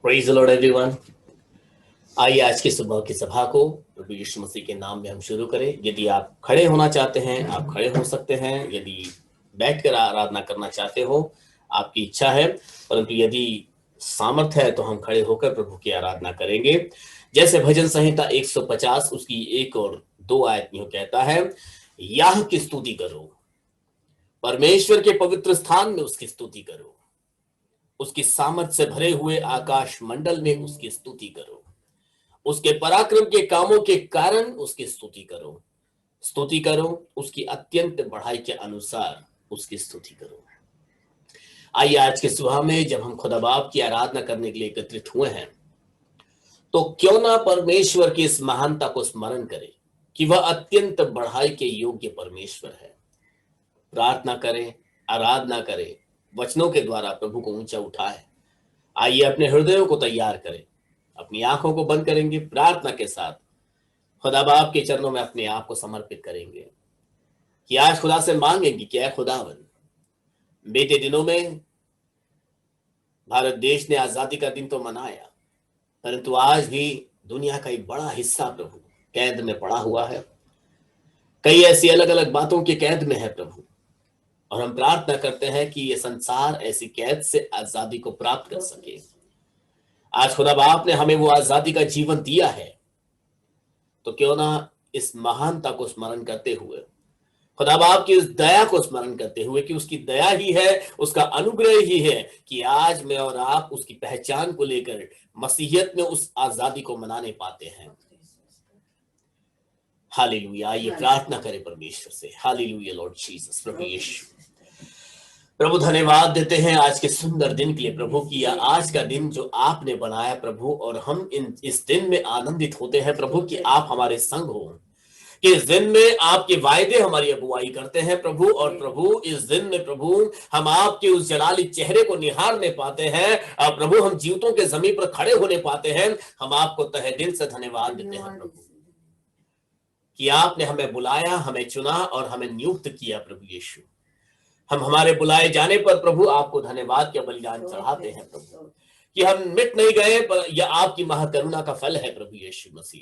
Praise the Lord everyone. आइए आज की सुबह की सभा को प्रभु यीशु मसीह के नाम में हम शुरू करें। यदि आप खड़े होना चाहते हैं आप खड़े हो सकते हैं। यदि बैठकर आराधना करना चाहते हो आपकी इच्छा है, परंतु यदि सामर्थ्य है तो हम खड़े होकर प्रभु की आराधना करेंगे। जैसे भजन संहिता 150 उसकी 1 और 2 आयत में कहता है, याह की स्तुति करो, परमेश्वर के पवित्र स्थान में उसकी स्तुति करो, उसकी सामर्थ से भरे हुए आकाश मंडल में उसकी स्तुति करो, उसके पराक्रम के कामों के कारण उसकी स्तुति करो, स्तुति करो उसकी अत्यंत बढ़ाई के अनुसार उसकी स्तुति करो। आइए आज के सुबह में जब हम खुदा बाप की आराधना करने के लिए एकत्रित हुए हैं, तो क्यों ना परमेश्वर की इस महानता को स्मरण करें कि वह अत्यंत बढ़ाई के योग्य परमेश्वर है। प्रार्थना करें, आराधना करें, वचनों के द्वारा प्रभु को ऊंचा उठाए। आइए अपने हृदयों को तैयार करें, अपनी आंखों को बंद करेंगे, प्रार्थना के साथ खुदा बाप के चरणों में अपने आप को समर्पित करेंगे कि आज खुदा से मांगेंगे कि ऐ खुदावन, बीते दिनों में भारत देश ने आजादी का दिन तो मनाया, परंतु आज भी दुनिया का एक बड़ा हिस्सा प्रभु कैद में पड़ा हुआ है। कई ऐसी अलग अलग बातों के कैद में है प्रभु, और हम प्रार्थना करते हैं कि ये संसार ऐसी कैद से आजादी को प्राप्त कर सके। आज खुदा बाप ने हमें वो आजादी का जीवन दिया है, तो क्यों ना इस महानता को स्मरण करते हुए, खुदा बाप की इस दया को स्मरण करते हुए कि उसकी दया ही है, उसका अनुग्रह ही है कि आज मैं और आप उसकी पहचान को लेकर मसीहियत में उस आजादी को मनाने पाते हैं। हालेलुया। ये प्रार्थना करें परमेश्वर से। Hallelujah Lord Jesus. प्रभु यीशु, प्रभु धन्यवाद देते हैं आज के सुंदर दिन के लिए प्रभु की, आज का दिन जो आपने बनाया प्रभु, और हम इस दिन में आनंदित होते हैं प्रभु कि आप हमारे संग हो, कि इस दिन में आपके वायदे हमारी अगुवाई करते हैं प्रभु, और प्रभु इस दिन में प्रभु हम आपके उस जलाली चेहरे को निहारने पाते हैं। प्रभु हम जीवतों के जमीन पर खड़े होने पाते हैं। हम आपको तहे दिल से धन्यवाद देते हैं प्रभु कि आपने हमें बुलाया, हमें चुना और हमें नियुक्त किया प्रभु यीशु। हम हमारे बुलाए जाने पर प्रभु आपको धन्यवाद का बलिदान चढ़ाते हैं प्रभु, कि हम मिट नहीं गए, पर यह आपकी महाकरुणा का फल है प्रभु यीशु मसीह।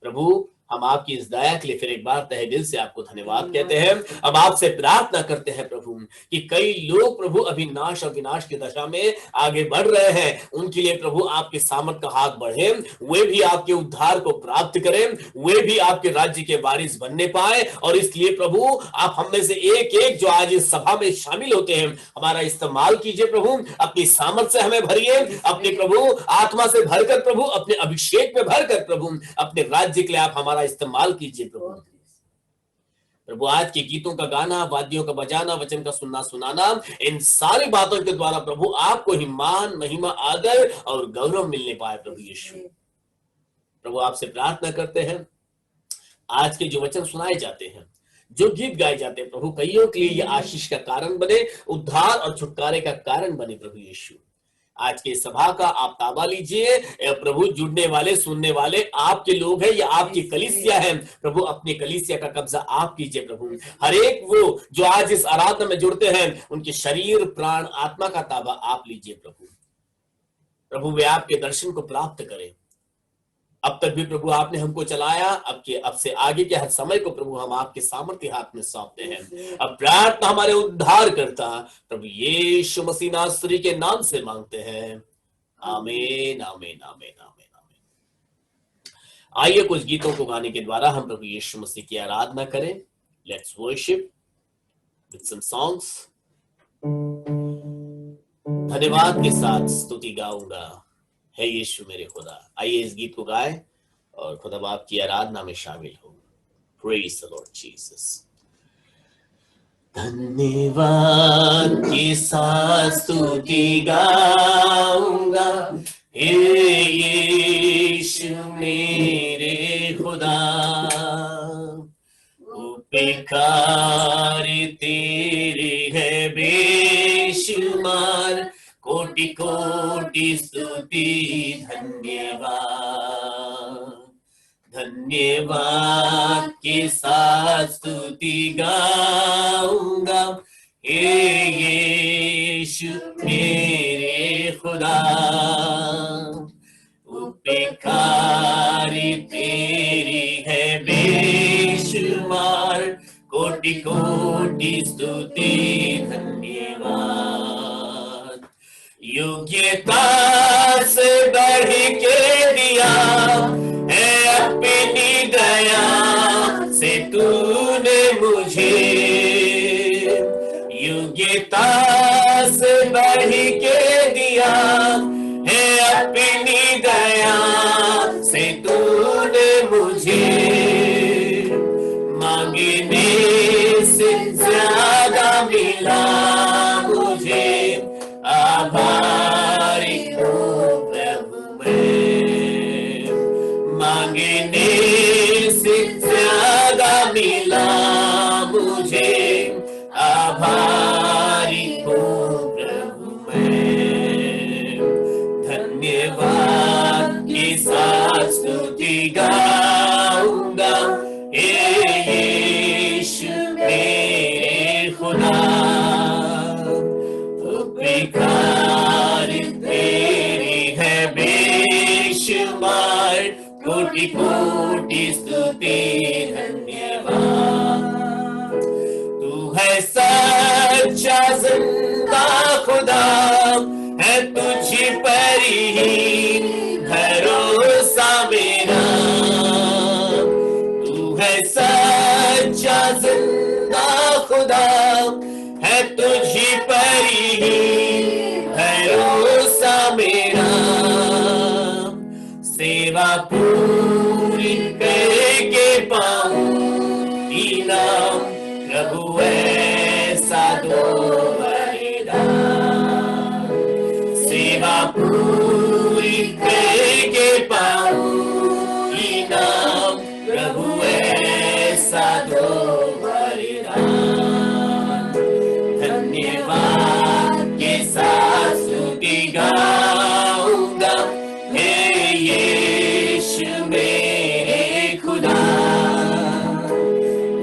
प्रभु हम आपकी इस दया के लिए फिर एक बार तहे दिल से आपको धन्यवाद कहते हैं। अब आपसे प्रार्थना करते हैं प्रभु कि कई लोग प्रभु अभी नाश और विनाश की दशा में आगे बढ़ रहे हैं, उनके लिए प्रभु आपके सामर्थ का हाथ बढ़े, वे भी आपके उद्धार को प्राप्त करें, वे भी आपके राज्य के वारिस बनने पाए। और इसलिए प्रभु आप हम में से एक एक जो आज इस सभा में शामिल होते हैं, हमारा इस्तेमाल कीजिए प्रभु, अपनी सामर्थ से हमें भरिए, अपने प्रभु आत्मा से भरकर प्रभु, अपने अभिषेक में भरकर प्रभु अपने राज्य के लिए आप हमारा इस्तेमाल कीजिए प्रभु। प्रभु आज के गीतों का गाना, वाद्यों का बजाना, वचन का सुनना सुनाना, इन सारी बातों के द्वारा प्रभु आपको ही मान, महिमा, आदर और गौरव मिलने पाए प्रभु यीशु। प्रभु आपसे प्रार्थना करते हैं, आज के जो वचन सुनाए जाते हैं, जो गीत गाए जाते हैं प्रभु, कईयों के लिए ये आशीष का कारण बने, उद्धार और छुटकारे का कारण बने प्रभु यीशु। आज के सभा का आप ताबा लीजिए प्रभु, जुड़ने वाले सुनने वाले आपके लोग हैं या आपकी कलीसिया है प्रभु, अपनी कलीसिया का कब्जा आप कीजिए प्रभु। हर एक वो जो आज इस आराधना में जुड़ते हैं, उनके शरीर, प्राण, आत्मा का ताबा आप लीजिए प्रभु। प्रभु वे आपके दर्शन को प्राप्त करें। अब तक भी प्रभु आपने हमको चलाया, अब से आगे के हर समय को प्रभु हम आपके सामर्थ्य हाथ में सौंपते हैं। अब प्रार्थना हमारे उद्धार करता प्रभु यीशु मसीह नासरी के नाम से मांगते हैं, आमीन आमीन आमीन आमीन आमीन। आइए कुछ गीतों को गाने के द्वारा हम प्रभु यीशु मसीह की आराधना करें। Let's worship with some songs. धन्यवाद के साथ स्तुति गाऊंगा, हे यीशु मेरे खुदा। आइए इस गीत को गाएं और खुदा बाप की आराधना में शामिल हो। Praise the Lord Jesus. धन्यवाद के साथ स्तुति गाऊंगा, हे यीशु मेरे खुदा। उपकार तेरे है बेशुमार, कोटि कोटि स्तुति धन्यवाद। धन्यवाद के साथ स्तुति गाऊंगा, हे यीशु मेरे खुदा। उपकारी तेरी है बेशुमार, कोटि कोटि स्तुति धन्यवाद। योग्यता से बढ़ के दिया है अपनी दया से तूने मुझे, योग्यता से बढ़ के दिया है अपनी दया से तूने मुझे, मांगने से ज्यादा मिला मुझे, आभारी हूँ प्रभु मैं। मांगने से ज्यादा मिला मुझे, आभारी हूँ प्रभु मैं। धन्यवाद के साथ स्तुति गाऊंगा, हे यीशु मेरे खुदा। उपकारी तेरी है बेशुमार, कोटि कोटि स्तुति धन्यवाद। तू है सच्चा जिंदा खुदा, है तुझ पर ही भरोसा मेरा। तू है सच्चा जिंदा खुदा, है तुझ पर ही भरोसा मेरा। सेवा पूरी करके पाऊं इनाम, प्रभु ऐसा दो वरदान। सेवा पूरी करके पाऊं इनाम, प्रभु ऐसा दो वरदान। धन्यवाद के साथ स्तुति गाऊंगा, हे यीशु मेरे खुदा।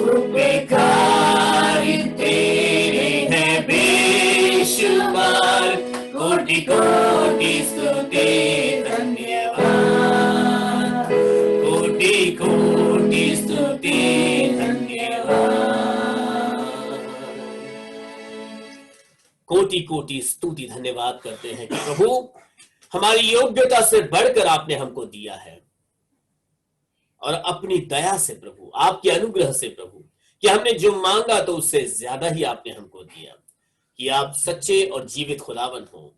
उपकारी तेरी है बेशुमार, कोटि कोटि स्तुति धन्यवाद। कोटि कोटि स्तुति धन्यवाद। कोटि कोटि स्तुति धन्यवाद करते हैं कि प्रभु हमारी योग्यता से बढ़कर आपने हमको दिया है, और अपनी दया से प्रभु, आपके अनुग्रह से प्रभु, कि हमने जो मांगा तो उससे ज्यादा ही आपने हमको दिया। कि आप सच्चे और जीवित खुदावन हो,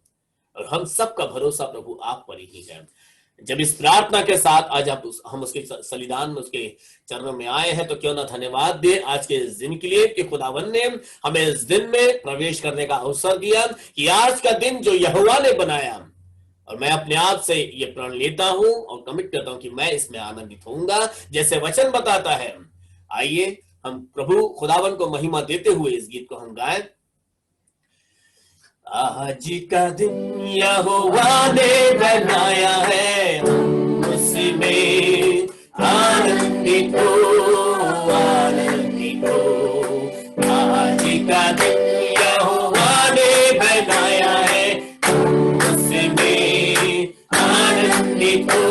और हम सबका भरोसा प्रभु आप पर ही है। जब इस प्रार्थना के साथ आज हम उसके सलिदान में, उसके चरणों में आए हैं, तो क्यों ना धन्यवाद दे आज के इस दिन के लिए कि खुदावन ने हमें इस दिन में प्रवेश करने का अवसर दिया, कि आज का दिन जो यहोवा ने बनाया, और मैं अपने आप से ये प्रण लेता हूं और कमिट करता हूं कि मैं इसमें आनंदित होऊंगा, जैसे वचन बताता है। आइए हम प्रभु खुदावन को महिमा देते हुए इस गीत को हम गाएं। आज का दिन यहोवा ने बनाया है, हम उसमें आनंदित हो, आनंदित हो। आज का दिन यहोवा ने बनाया है, हम उसमें आनंदित हो,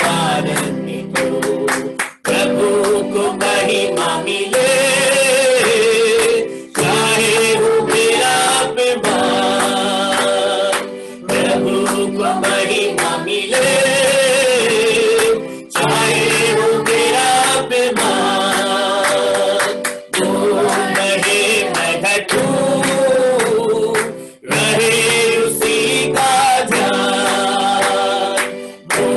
आनंदित हो। प्रभु को महिमा मिले, चाहे वो मेरा अभिमान। प्रभु को महिमा मिले, चाहे वो मेरा अभिमान। वो रहे मैं घटूं, रहे उसी का ध्यान। वो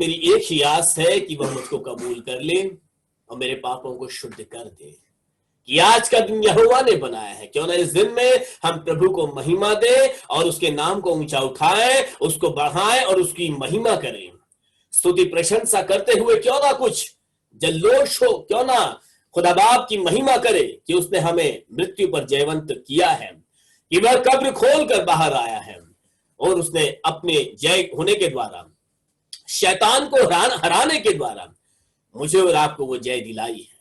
मेरी एक ही आस है कि वह मुझको कबूल कर ले और मेरे पापों को शुद्ध कर दे। कि आज का दिन यहोवा ने बनाया है, क्यों ना इस दिन में हम प्रभु को महिमा दे और उसके नाम को ऊंचा उठाएं, उसको बढ़ाएं और उसकी महिमा करें। स्तुति प्रशंसा करते हुए क्यों ना कुछ जल्लोष हो, क्यों ना खुदा बाप की महिमा करे कि उसने हमें मृत्यु पर जयवंत किया है, कि वह कब्र खोल कर बाहर आया है और उसने अपने जय होने के द्वारा, शैतान को हराने के द्वारा मुझे और आपको वो जय दिलाई है।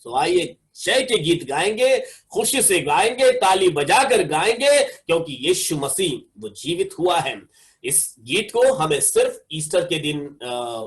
तो आइए जय के गीत गाएंगे, खुशी से गाएंगे, ताली बजाकर गाएंगे, क्योंकि यीशु मसीह वो जीवित हुआ है। इस गीत को हमें सिर्फ ईस्टर के दिन,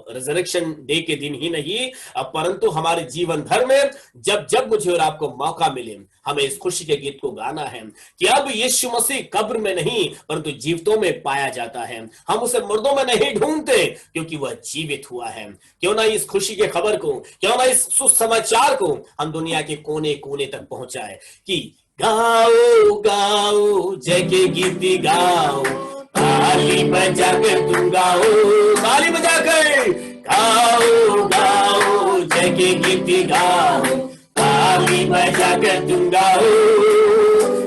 रिजरेक्शन डे के दिन ही नहीं, परंतु हमारे जीवन भर में जब जब मुझे और आपको मौका मिले, हमें इस खुशी के गीत को गाना है कि अब यीशु मसीह कब्र में नहीं परंतु जीवितों में पाया जाता है। हम उसे मुर्दों में नहीं ढूंढते क्योंकि वह जीवित हुआ है। क्यों ना इस खुशी के खबर को, क्यों ना इस सुसमाचार को हम दुनिया के कोने कोने तक पहुंचाए कि गाओ गाओ जय के गीत गाओ, ताली बजाकर तुम गाओ, ताली बजाकर गाओ गाओ जय के गीत गाओ, ताली बजाकर तुम गाओ।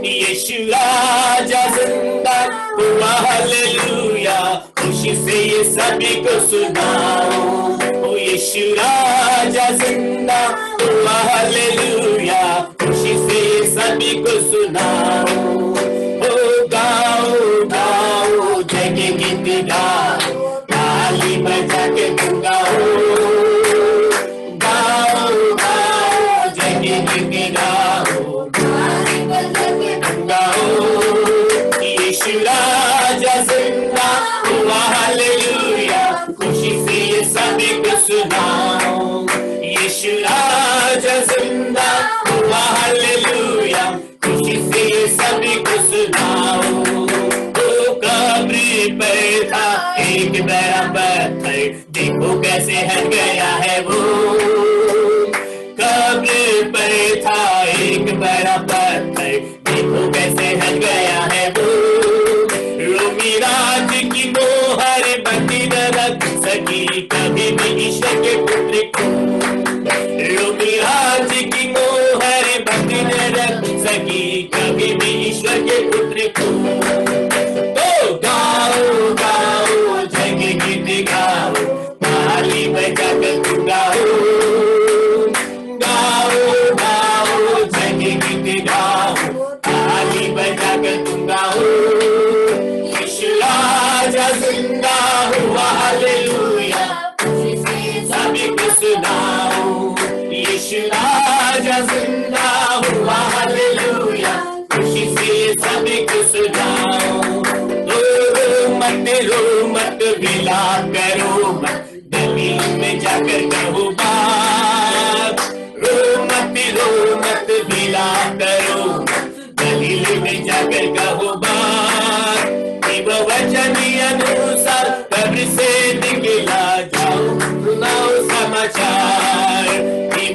यीशु राजा जिंदा हुआ, हालेलुया, खुशी से ये सभी को सुनाओ। ओ यीशु राजा जिंदा हुआ, हालेलुया, खुशी से ये सभी को सुनाओ। ओ गाओ गाओ जय के गीत गाओ, ताली बजा के तुम गाओ, गाओ गाओ जय के गीत गाओ, ताली बजा के तुम गाओ। यीशु राजा जिंदा हुआ, हालेलुया, खुशी से ये सभी को सुनाओ। यीशु राजा जिंदा हुआ, हालेलुया, खुशी से ये सभी को सुनाओ। वो कब्र पर था एक बड़ा पत्थर, देखो कैसे हट गया है वो। कब्र पर था एक बड़ा पत्थर, देखो कैसे हट गया है वो। रोमी राज की मोहर बंदी न रख सकी कभी भी ईश्वर के पुत्र को। रोमी राज की मोहर बंदी न रख सकी कभी भी ईश्वर के पुत्र को। तो गाओ गाओ जय के गीत गाओ, ताली बजाकर तुम गाओ, गाओ गाओ जय के गीत गाओ, ताली बजाकर तुम गाओ। यीशु राजा जिंदा हुआ, हालेलुया, सभी को सुनाओ। यीशु राजा जिंदा हुआ, हालेलुया, खुशी से सभी को सुनाओ। रो मत विला करो मत, गली में जाकर कहो बात। रो मत विला करो मत, गली में जाकर कहो बात। वो वचन अनुसार कब्र से निकला, जाओ सुनाओ समाचार।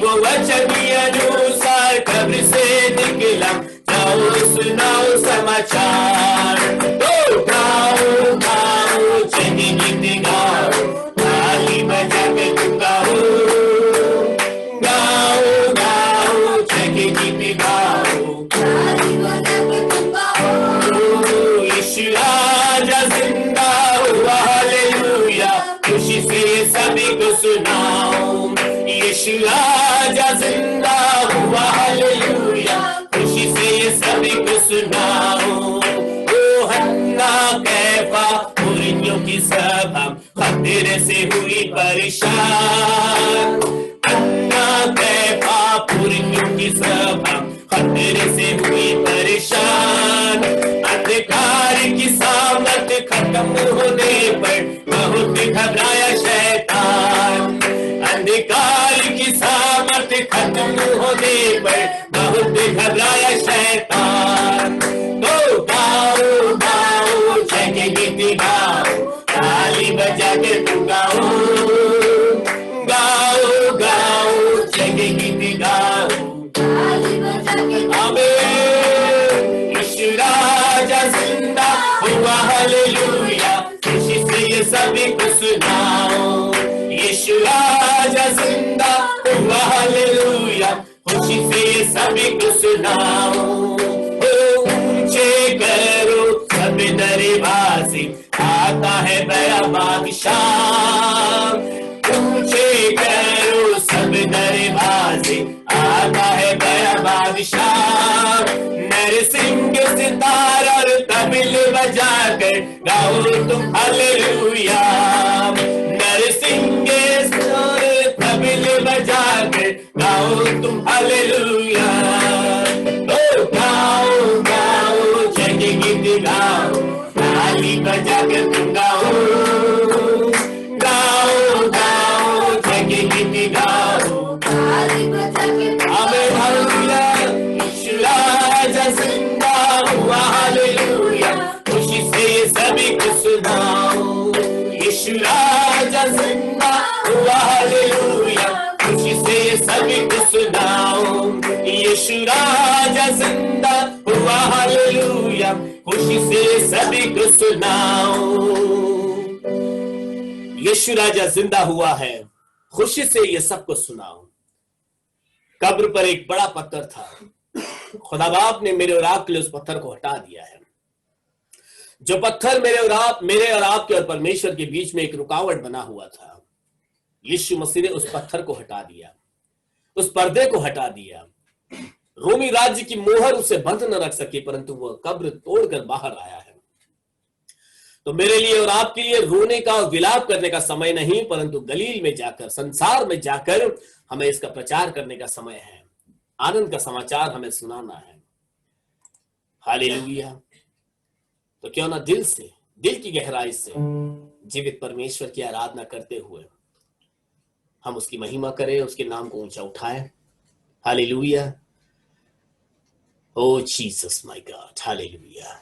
वो वचन अनुसार कब्र से निकला, जाओ सुनाओ समाचार। तो गाओ गाओ जय के गीत गाओ, ताली बजाकर तुम गाओ, गाओ गाओ जय के गीत गाओ, ताली बजाकर तुम गाओ। यीशु राजा जिंदा हुआ, हालेलुया, खुशी से सभी को सुनाओ। यीशु राजा जिंदा हुआ, हालेलुया, खुशी से सभी को सुनाओ। ओ हन्ना कैफा मुर्गियों की सभा खतरे से हुई परेशान। हन्ना कैफा मुर्गियों की सभा खतरे से हुई परेशान। अंधकार की सामत खत्म होने पर बहुत घबराया शैतान। अंधकार की सामत खत्म होने पर बहुत घबराया शैतान। तो गाओ गाओ जय के गीत गाओ, ताली बजा के तुम गाओ, गाओ राजा जिंदा हुआ, हालेलुया, खुशी से सभी को सुनाओ। ऊंचे करो सब दरवाजे, आता है बड़ा बादशाह। ऊंचे करो सब दरवाजे, आता है बड़ा बादशाह। नरसिंह सितार और तबले बजाकर गाओ तुम हालेलुया। नरसिंह सितार तबले बजाकर गाओ तुम हालेलुया। गाओ गाओ जग गीत गाओ, ताली बजाकर तुम गाओ। गाओ गाओ जग गीत गाओ, ताली बजाकर हालेलुया। यीशु राजा जिंदा हुआ, हालेलुया, खुशी से सभी को सुनाओ। यीशु राजा जिंदा हुआ, हालेलुया, खुशी से सभी को सुनाओ। यीशु राजा जिंदा हुआ, हालेलुया, खुशी से सभी को सुनाओ। यीशु राजा जिंदा हुआ है, खुशी से ये सबको सुनाओ। कब्र पर एक बड़ा पत्थर था, खुदा बाप ने मेरे और आपके लिए उस पत्थर को हटा दिया है। जो पत्थर मेरे और आपके और परमेश्वर के बीच में एक रुकावट बना हुआ था, यीशु मसीह ने उस पत्थर को हटा दिया, उस पर्दे को हटा दिया। रोमी राज्य की मोहर उसे बंद न रख सकी, परंतु वह कब्र तोड़कर बाहर आया है। तो मेरे लिए और आपके लिए रोने का और विलाप करने का समय नहीं, परंतु गलील में जाकर, संसार में जाकर हमें इसका प्रचार करने का समय है। आनंद का समाचार हमें सुनाना है। हालेलुया। तो क्यों ना दिल से, दिल की गहराई से जीवित परमेश्वर की आराधना करते हुए हम उसकी महिमा करें, उसके नाम को ऊंचा उठाएं। Hallelujah. Oh Jesus my God, hallelujah,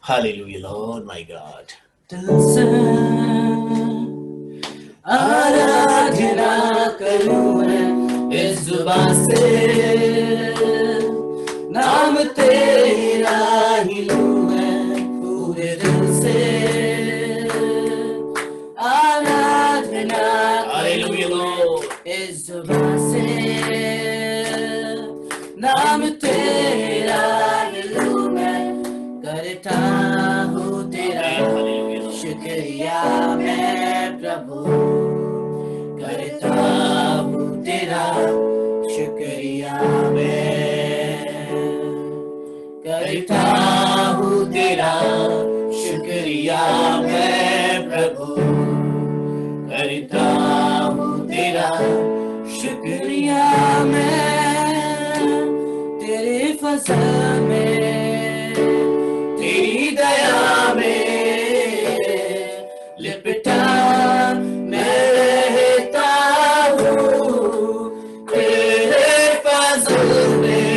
hallelujah Lord my God. आराधना करूं मैं इस जुबान से, नाम तेरा ही लूं मैं पूरे दिल से। आराधना हालेलुया लॉर्ड इस जुबान से, नाम तेरा ही लूं मैं, करता हूँ तेरा शुक्रिया मैं प्रभु, करता हूँ तेरा शुक्रिया मैं, करता हूँ तेरा शुक्रिया मैं प्रभु, करता हूँ तेरा शुक्रिया मैं। तेरे फजल में, तेरी दया में लिपटा मैं रहता हूँ। तेरे फजल में,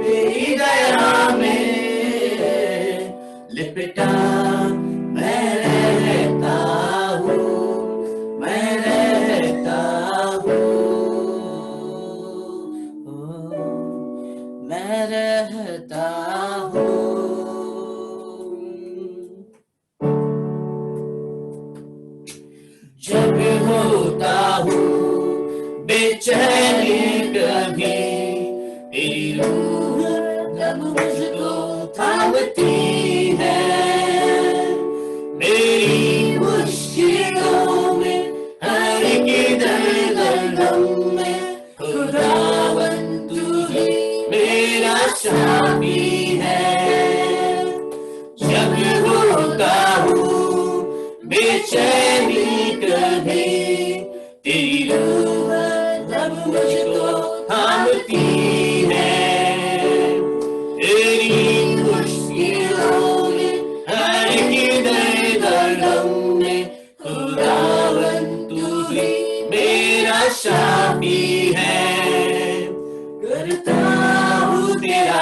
तेरी दया में लिपटा मैं रहता हूँ, मैं रहता हूँ, मैं रहता हूँ। जब होता हूँ बेचैनी कभी, तेरी रूह जब मुझको थामती है। मेरी मुश्किलों में, हर एक दर्द में, खुदावन तू ही मेरा शाफी है। जब होता हूँ बेचैनी कभी, तेरी रूह जब मुझको थामती है। तेरी मुश्किलों में, हर एक दर्द में, खुदावन तू ही मेरा शाफी है। करता हूँ तेरा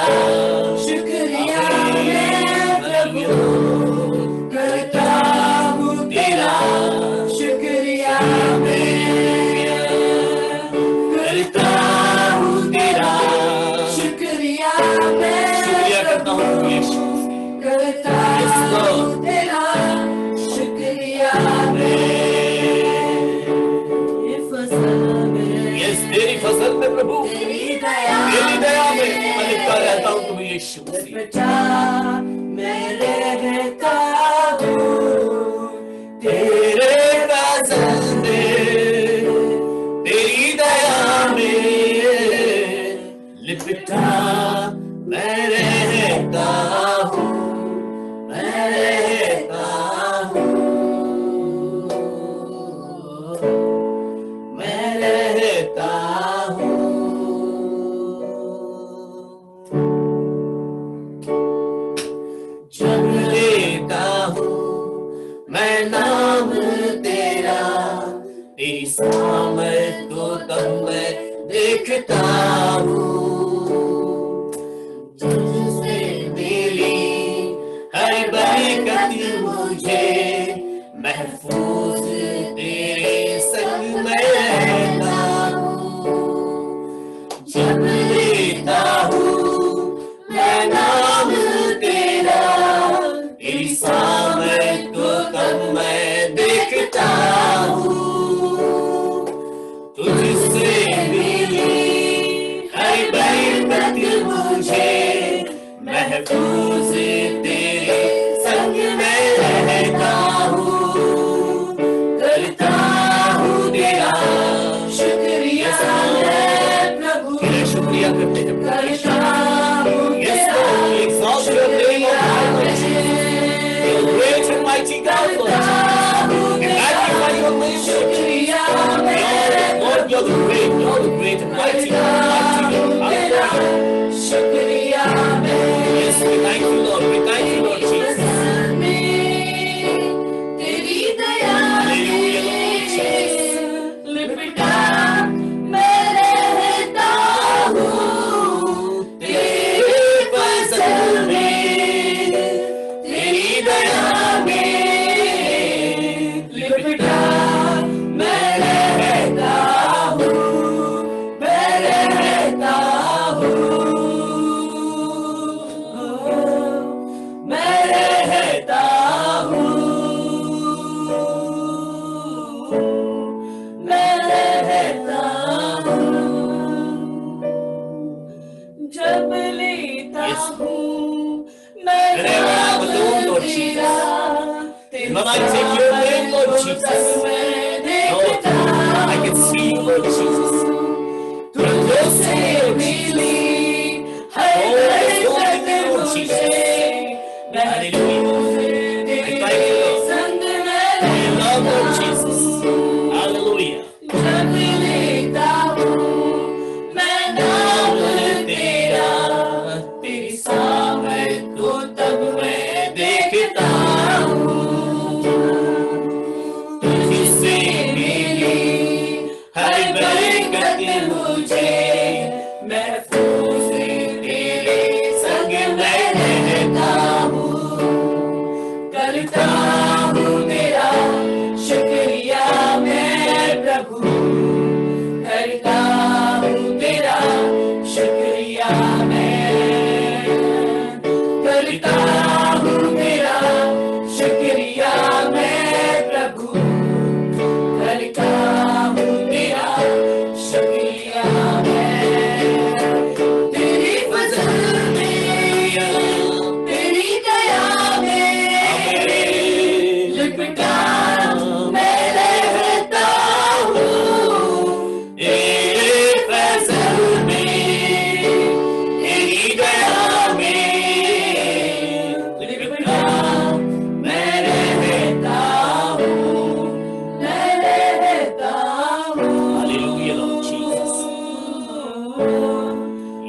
शुक्रिया मैं प्रभु, करता हूँ तेरा शुक्रिया मैं, करता लिपटा मैं रहता हूँ तेरे फजल में, तेरी दया में लिपटा मैं रहता हूँ, मैं रहता हूँ, मैं रहता हूँ। जब लेता हूँ मैं नाम तेरा, तेरी सामर्थ को तब मैं देखता हूँ। तुझसे मिली हर बरकत मुझे महफूज तेरे संग मैं रहता हूँ। जब लेता हूँ मैं नाम तेरा, तेरी सामर्थ को तब मैं देखता हूँ। तुझसे मिली हर बरकत मुझे महफूज तेरे संग मैं रहता हूँ। करता हूँ तेरा शुक्रिया है प्रभु, तेरा शुक्रिया करते हैं। करता हूँ तेरा शुक्रिया great and mighty God, Lord. We magnify your name, शुक्रिया Lord, you're the great and mighty God. शुक्रिया yes, we thank you, Lord. We thank you, Lord Jesus. तेरी दया लिपटा मैं रहता हूँ तेरे फजल में, तेरी दया में लिपटा मैं रहता हूँ, मैं रहता हूँ, मैं रहता हूँ, मैं रहता हूँ। जब लेता हूँ मैं नाम तेरा, when I take your name, Lord Jesus, Lord, I can see you, Lord Jesus. तुझसे मिली हर बरकत मुझे महफूज तेरे संग मैं रहता हूँ, Lord Jesus. Hallelujah. जब लेता हूँ मैं नाम तेरा, तेरी सामर्थ को तब मैं देखता हूँ। तुझसे मिली हर बरकत मुझे महफूज तेरे संग मैं रहता हूँ। करता हूँ तेरा शुक्रिया मैं प्रभु, करता हूँ तेरा शुक्रिया मैं, करता हूँ तेरा शुक्रिया मैं प्रभु, करता हूँ तेरा शुक्रिया मैं। तेरी फजल में, तेरी दया में लिपटा मैं रहता हूँ तेरे फजल में, तेरी दया में लिपटा मैं रहता हूँ, मैं रहता हूँ। Hallelujah, Lord Jesus.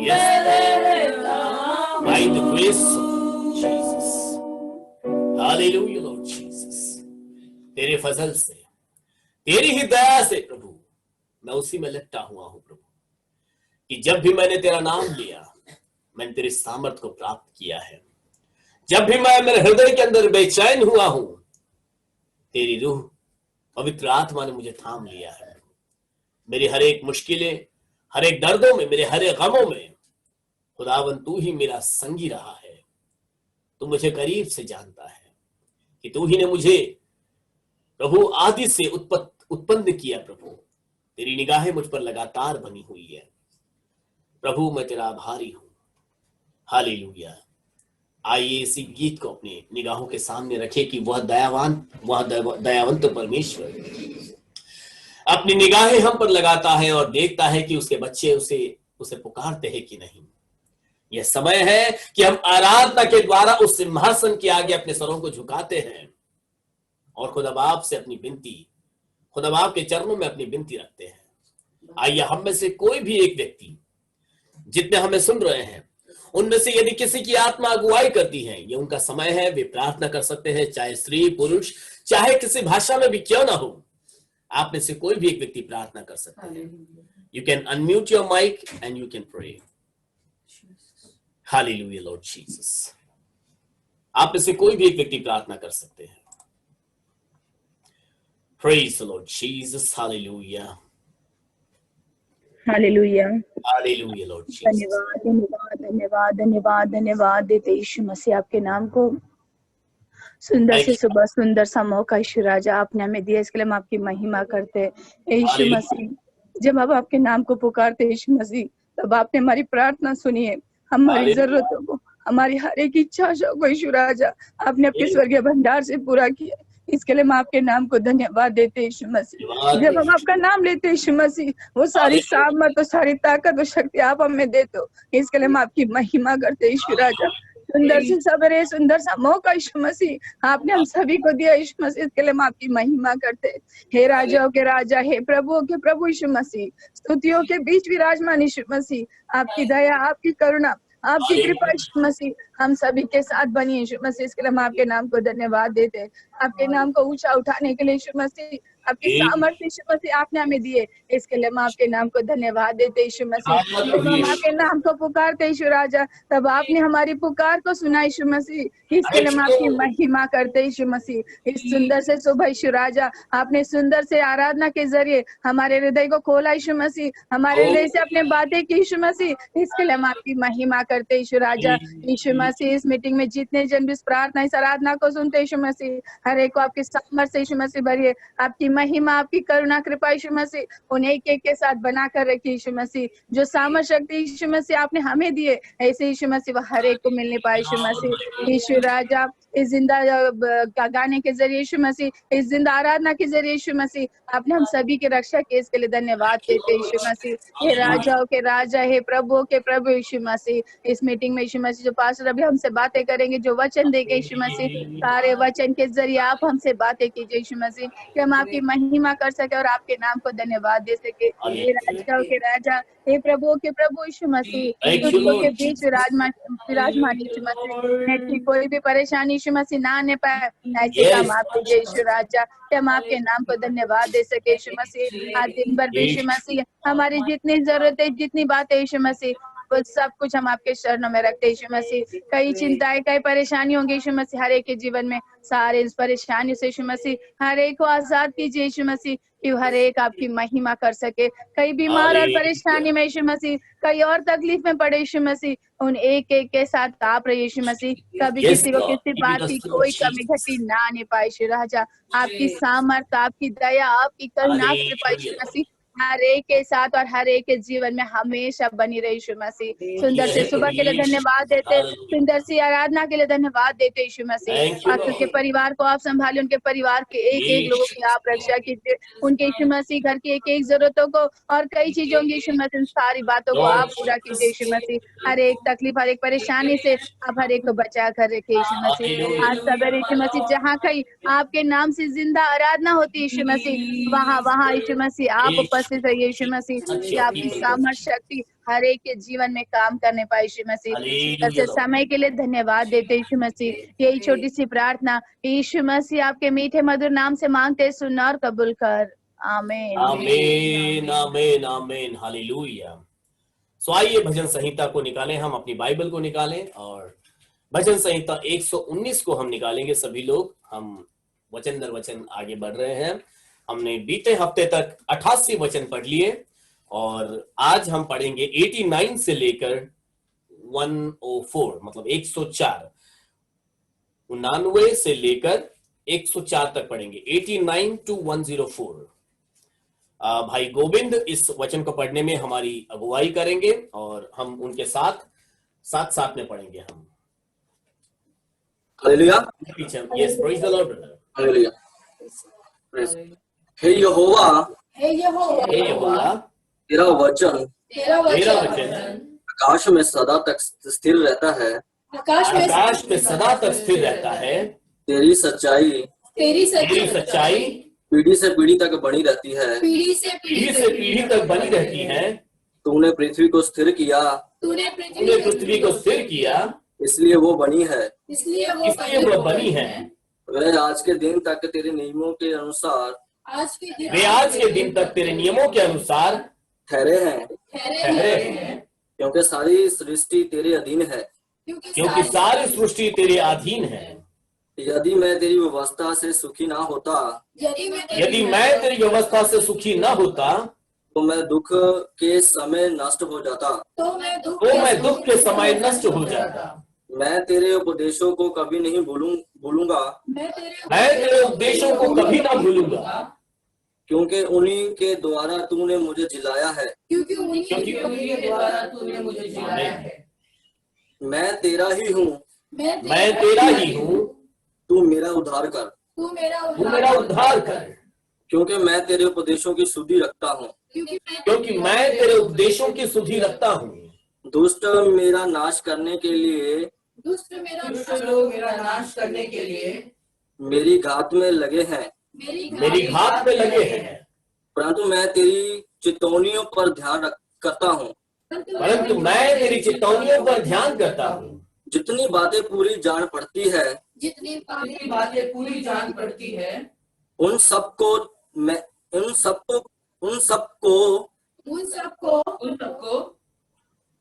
Yes, by the grace of Jesus. Hallelujah, Lord Jesus. तेरे फजल से, तेरी ही दया से प्रभु मैं उसी में लिपटा हुआ हूँ प्रभु, कि जब भी मैंने तेरा नाम लिया मैंने तेरे सामर्थ को प्राप्त किया है। जब भी मैं मेरे हृदय के अंदर बेचैन हुआ हूं, तेरी रूह पवित्र आत्मा ने मुझे थाम लिया है। मेरी हर एक मुश्किलें, हर एक दर्दों में, मेरे हर एक गमों में खुदावन तू ही मेरा संगी रहा है। तू मुझे करीब से जानता है कि तू ही ने मुझे प्रभु आदि से उत्पन्न किया। प्रभु तेरी निगाहें मुझ पर लगातार बनी हुई है। प्रभु मैं तेरा आभारी हूं। हालेलुया। आइए इसी गीत को अपनी निगाहों के सामने रखें कि वह दयावंत परमेश्वर अपनी निगाहें हम पर लगाता है और देखता है कि उसके बच्चे उसे उसे पुकारते हैं कि नहीं। यह समय है कि हम आराधना के द्वारा उस सिंहासन के आगे अपने सरों को झुकाते हैं और खुदा बाप से अपनी विनती, खुदा बाप के चरणों में अपनी विनती रखते हैं। आइए हम में से कोई भी एक व्यक्ति, जितने हमें सुन रहे हैं, उनमें से यदि किसी की आत्मा अगुवाई करती है, ये उनका समय है, वे प्रार्थना कर सकते हैं, चाहे स्त्री पुरुष, चाहे किसी भाषा में भी क्यों ना हो। आप में से कोई भी एक व्यक्ति प्रार्थना कर सकता है। You can unmute your mic and you can pray. Hallelujah Lord Jesus. आप में से कोई भी एक व्यक्ति प्रार्थना कर सकते हैं। Praise the Lord Jesus. Hallelujah hallelujah hallelujah Lord Jesus. धन्यवाद धन्यवाद धन्यवाद धन्यवाद धन्यवाद देते यीशु मसीह आपके नाम को। सुंदर से सुबह सुंदर सा मौका यीशु राजा आपने हमें दिया, इसके लिए हम आपकी महिमा करते हैं यीशु मसीह। जब हम आपके नाम को पुकारते यीशु मसीह, तब आपने हमारी प्रार्थना सुनी है, हमारी जरूरतों को, हमारी हर एक इच्छा को यीशु राजा आपने अपने स्वर्गीय भंडार से पूरा किया। इसके लिए हम आपके नाम को धन्यवाद देते यीशु मसीह। जब हम आपका नाम लेते यीशु मसीह, वो सारी सामर्थ और सारी ताकत और शक्ति आप हमें देते हो। इसके लिए हम आपकी महिमा करते यीशु राजा। सुंदर से सबरे सुंदर सा मौका यीशु मसीह आपने हम सभी को दिया यीशु मसीह, इसके लिए हम आपकी महिमा करते। हे राजाओं के राजा, हे प्रभुओं के प्रभु यीशु मसीह, स्तुतियों के बीच विराजमान यीशु मसीह, आपकी दया, आपकी करुणा, आपकी कृपा यीशु मसीह हम सभी के साथ बनी यीशु मसीह। इसके लिए हम आपके नाम को धन्यवाद देते हैं। आपके नाम को ऊंचा उठाने के लिए यीशु मसीह, आपकी सामर्थ्य यीशु मसीह आपने हमें दिए, इसके लिए हम आपके नाम को धन्यवाद देते यीशु मसीह। जब हम आपके नाम को पुकारते यीशु राजा, तब आपने हमारी पुकार को सुना यीशु मसीह, इसके लिए हम आपकी महिमा करते यीशु मसीह। इस सुंदर से सुबह यीशु राजा आपने सुंदर से आराधना के जरिए हमारे हृदय को खोला यीशु मसीह, हमारे हृदय से अपने बातें की यीशु मसीह, इसके लिए हम आपकी महिमा करते यीशु राजा। यीशु मसीह इस मीटिंग में जितने जन भी इस प्रार्थना इस आराधना को सुनते यीशु मसीह, हर एक को आपकी सामर्थ्य यीशु मसीह भरिए, आपकी महिमा, आपकी करुणा कृपा यीशु मसीह उन्हें एक एक के साथ बनाकर रखिए यीशु मसीह। जो सामर्थ शक्ति यीशु मसीह आपने हमें दिए, ऐसे यीशु मसीह वह हर एक को मिलने पाए यीशु मसीह। यीशु राजा इस जिंदा गाने के जरिए यीशु मसीह, इस जिंदा आराधना के जरिए यीशु मसीह आपने हम सभी के रक्षा किए, इसके लिए धन्यवाद देते यीशु मसीह। हे राजाओं के राजा, हे प्रभुओं के प्रभु यीशु मसीह, इस मीटिंग में यीशु मसीह जो पास्टर अभी हमसे बातें करेंगे, जो वचन देंगे यीशु मसीह, सारे वचन के जरिए आप हमसे बातें कीजिए यीशु मसीह, कि हम आपकी महिमा कर सके और आपके नाम को धन्यवाद दे सके। हे राजाओं के राजा, हे प्रभुओं के प्रभु यीशु मसीह, स्तुतियों के बीच विराजमान यीशु मसीह, नेट की कोई भी परेशानी यीशु मसीह ना आने पाए, ऐसे काम आप कीजिए यीशु राजा, कि हम आपके नाम को धन्यवाद दे सके यीशु मसीह। आज दिन भर भी यीशु मसीह हमारी जितनी जरूरत है, जितनी बातें यीशु मसीह, वो सब कुछ हम आपके चरणों में रखते यीशु मसीह। कई चिंताएं, कई परेशानी होंगी यीशु मसीह हर एक के जीवन में, सारे इस परेशानियों से यीशु मसीह हर एक को आजाद कीजिए यीशु मसीह, कि हर एक आपकी महिमा कर सके। कई बीमार और परेशानी में यीशु मसीह, कई और तकलीफ में पड़े यीशु मसीह, उन एक एक के साथ आप रहे यीशु मसीह, कभी किसी को किसी बात की कोई कमी घटी ना आने पाए यीशु राजा। आपकी सामर्थ, आपकी दया, आपकी करुणा, कृपा यीशु मसीह हर एक के साथ और हर एक के जीवन में हमेशा बनी रही यीशु मसीह। सुंदर से सुबह के लिए धन्यवाद देते, सुंदर सी आराधना के लिए धन्यवाद देते यीशु मसीह। पास्टर के परिवार को आप संभाले, उनके परिवार के एक एक लोगों की आप रक्षा कीजिए, उनके यीशु मसीह घर की एक एक जरूरतों को और कई चीजों की यीशु मसीह सारी बातों को आप पूरा कीजिए यीशु मसीह। हर एक तकलीफ, हर एक परेशानी से आप हर एक को बचा कर रखिए यीशु मसीह। आज सवेरे यीशु मसीह जहाँ कहीं आपके नाम से जिंदा आराधना होती यीशु मसीह, वहाँ यीशु मसीह आप उपस्थित रहिए यीशु मसीह, कि आपकी सामर्थ शक्ति हर एक के जीवन में काम करने पाए यीशु मसीह। ऐसे समय के लिए धन्यवाद देते यीशु मसीह। यही छोटी सी प्रार्थना यीशु मसीह आपके मीठे मधुर नाम से मांगते, सुनना और कबूल कर। आमीन आमीन आमीन आमीन। हालेलुया। सो आइए भजन संहिता को निकालें, हम अपनी बाइबल को निकालें और भजन संहिता 119 को हम निकालेंगे सभी लोग। हम वचन दर वचन आगे बढ़ रहे हैं। हमने बीते हफ्ते तक 88 वचन पढ़ लिए और आज हम पढ़ेंगे 89 से लेकर 104, मतलब 104, 99 से लेकर 104 तक पढ़ेंगे, 89 to 104। भाई गोविंद इस वचन को पढ़ने में हमारी अगुवाई करेंगे और हम उनके साथ साथ में पढ़ेंगे। हम हालेलुया, पीछे yes praise the Lord brother. Hallelujah. Praise. हे यहोवा, हे यहोवा तेरा वचन तेरा वचन आकाश में सदा तक स्थिर रहता है। आकाश में सदा तक स्थिर रहता है। तेरी सच्चाई तेरी सच्चाई पीढ़ी से पीढ़ी तक बनी रहती है। पीढ़ी से पीढ़ी तक बनी रहती है। तूने पृथ्वी को स्थिर किया, तूने पृथ्वी को स्थिर किया, इसलिए वो बनी है। इसलिए वो बनी है। वह आज के दिन तक तेरे नियमों के अनुसार वे आज के दिन तक तेरे नियमों के अनुसार ठहरे हैं, हैं, क्योंकि सारी सृष्टि तेरे अधीन है। क्योंकि सारी सृष्टि तेरे अधीन है। यदि मैं तेरी व्यवस्था से सुखी ना होता, यदि मैं तेरी व्यवस्था से सुखी न होता, तो मैं दुख के समय नष्ट हो जाता। तो मैं दुख के समय नष्ट हो जाता। मैं तेरे उपदेशों को कभी नहीं भूलूंगा, मैं तेरे उपदेशों को कभी ना भूलूंगा, क्योंकि उन्हीं के द्वारा तूने मुझे जिलाया है। क्योंकि उन्हीं के द्वारा तूने मुझे जिलाया है। मैं तेरा ही हूँ, मैं तेरा ही हूँ, तू मेरा उद्धार कर, तू मेरा उद्धार कर। क्योंकि मैं तेरे उपदेशों की सुधि रखता हूँ। क्योंकि मैं तेरे उपदेशों की सुधि रखता हूँ। दुष्ट मेरा नाश करने के लिए, दुष्ट लोग मेरा नाश करने के लिए मेरी घात में लगे हैं, मेरी घात में लगे हैं। परंतु मैं तेरी चितौनियों पर ध्यान करता हूँ। परंतु मैं तेरी चितौनियों पर ध्यान करता हूँ। जितनी बातें पूरी जान पड़ती है, जितनी बातें पूरी जान पड़ती है, उन सबको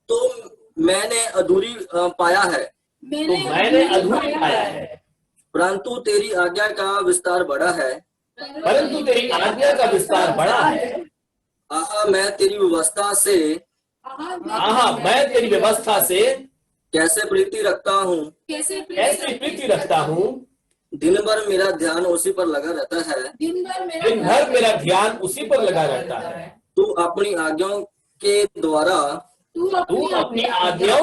तो मैंने अधूरी पाया है। तो मैंने अधूरी पाया है। परंतु तेरी आज्ञा का विस्तार बड़ा है। परंतु तेरी आज्ञा का विस्तार बड़ा है। आहा, मैं तेरी व्यवस्था से कैसे प्रीति रखता हूँ, कैसे प्रीति रखता हूँ। दिन भर मेरा ध्यान उसी पर लगा रहता है। दिन भर मेरा ध्यान उसी पर लगा रहता है। तू अपनी आज्ञाओं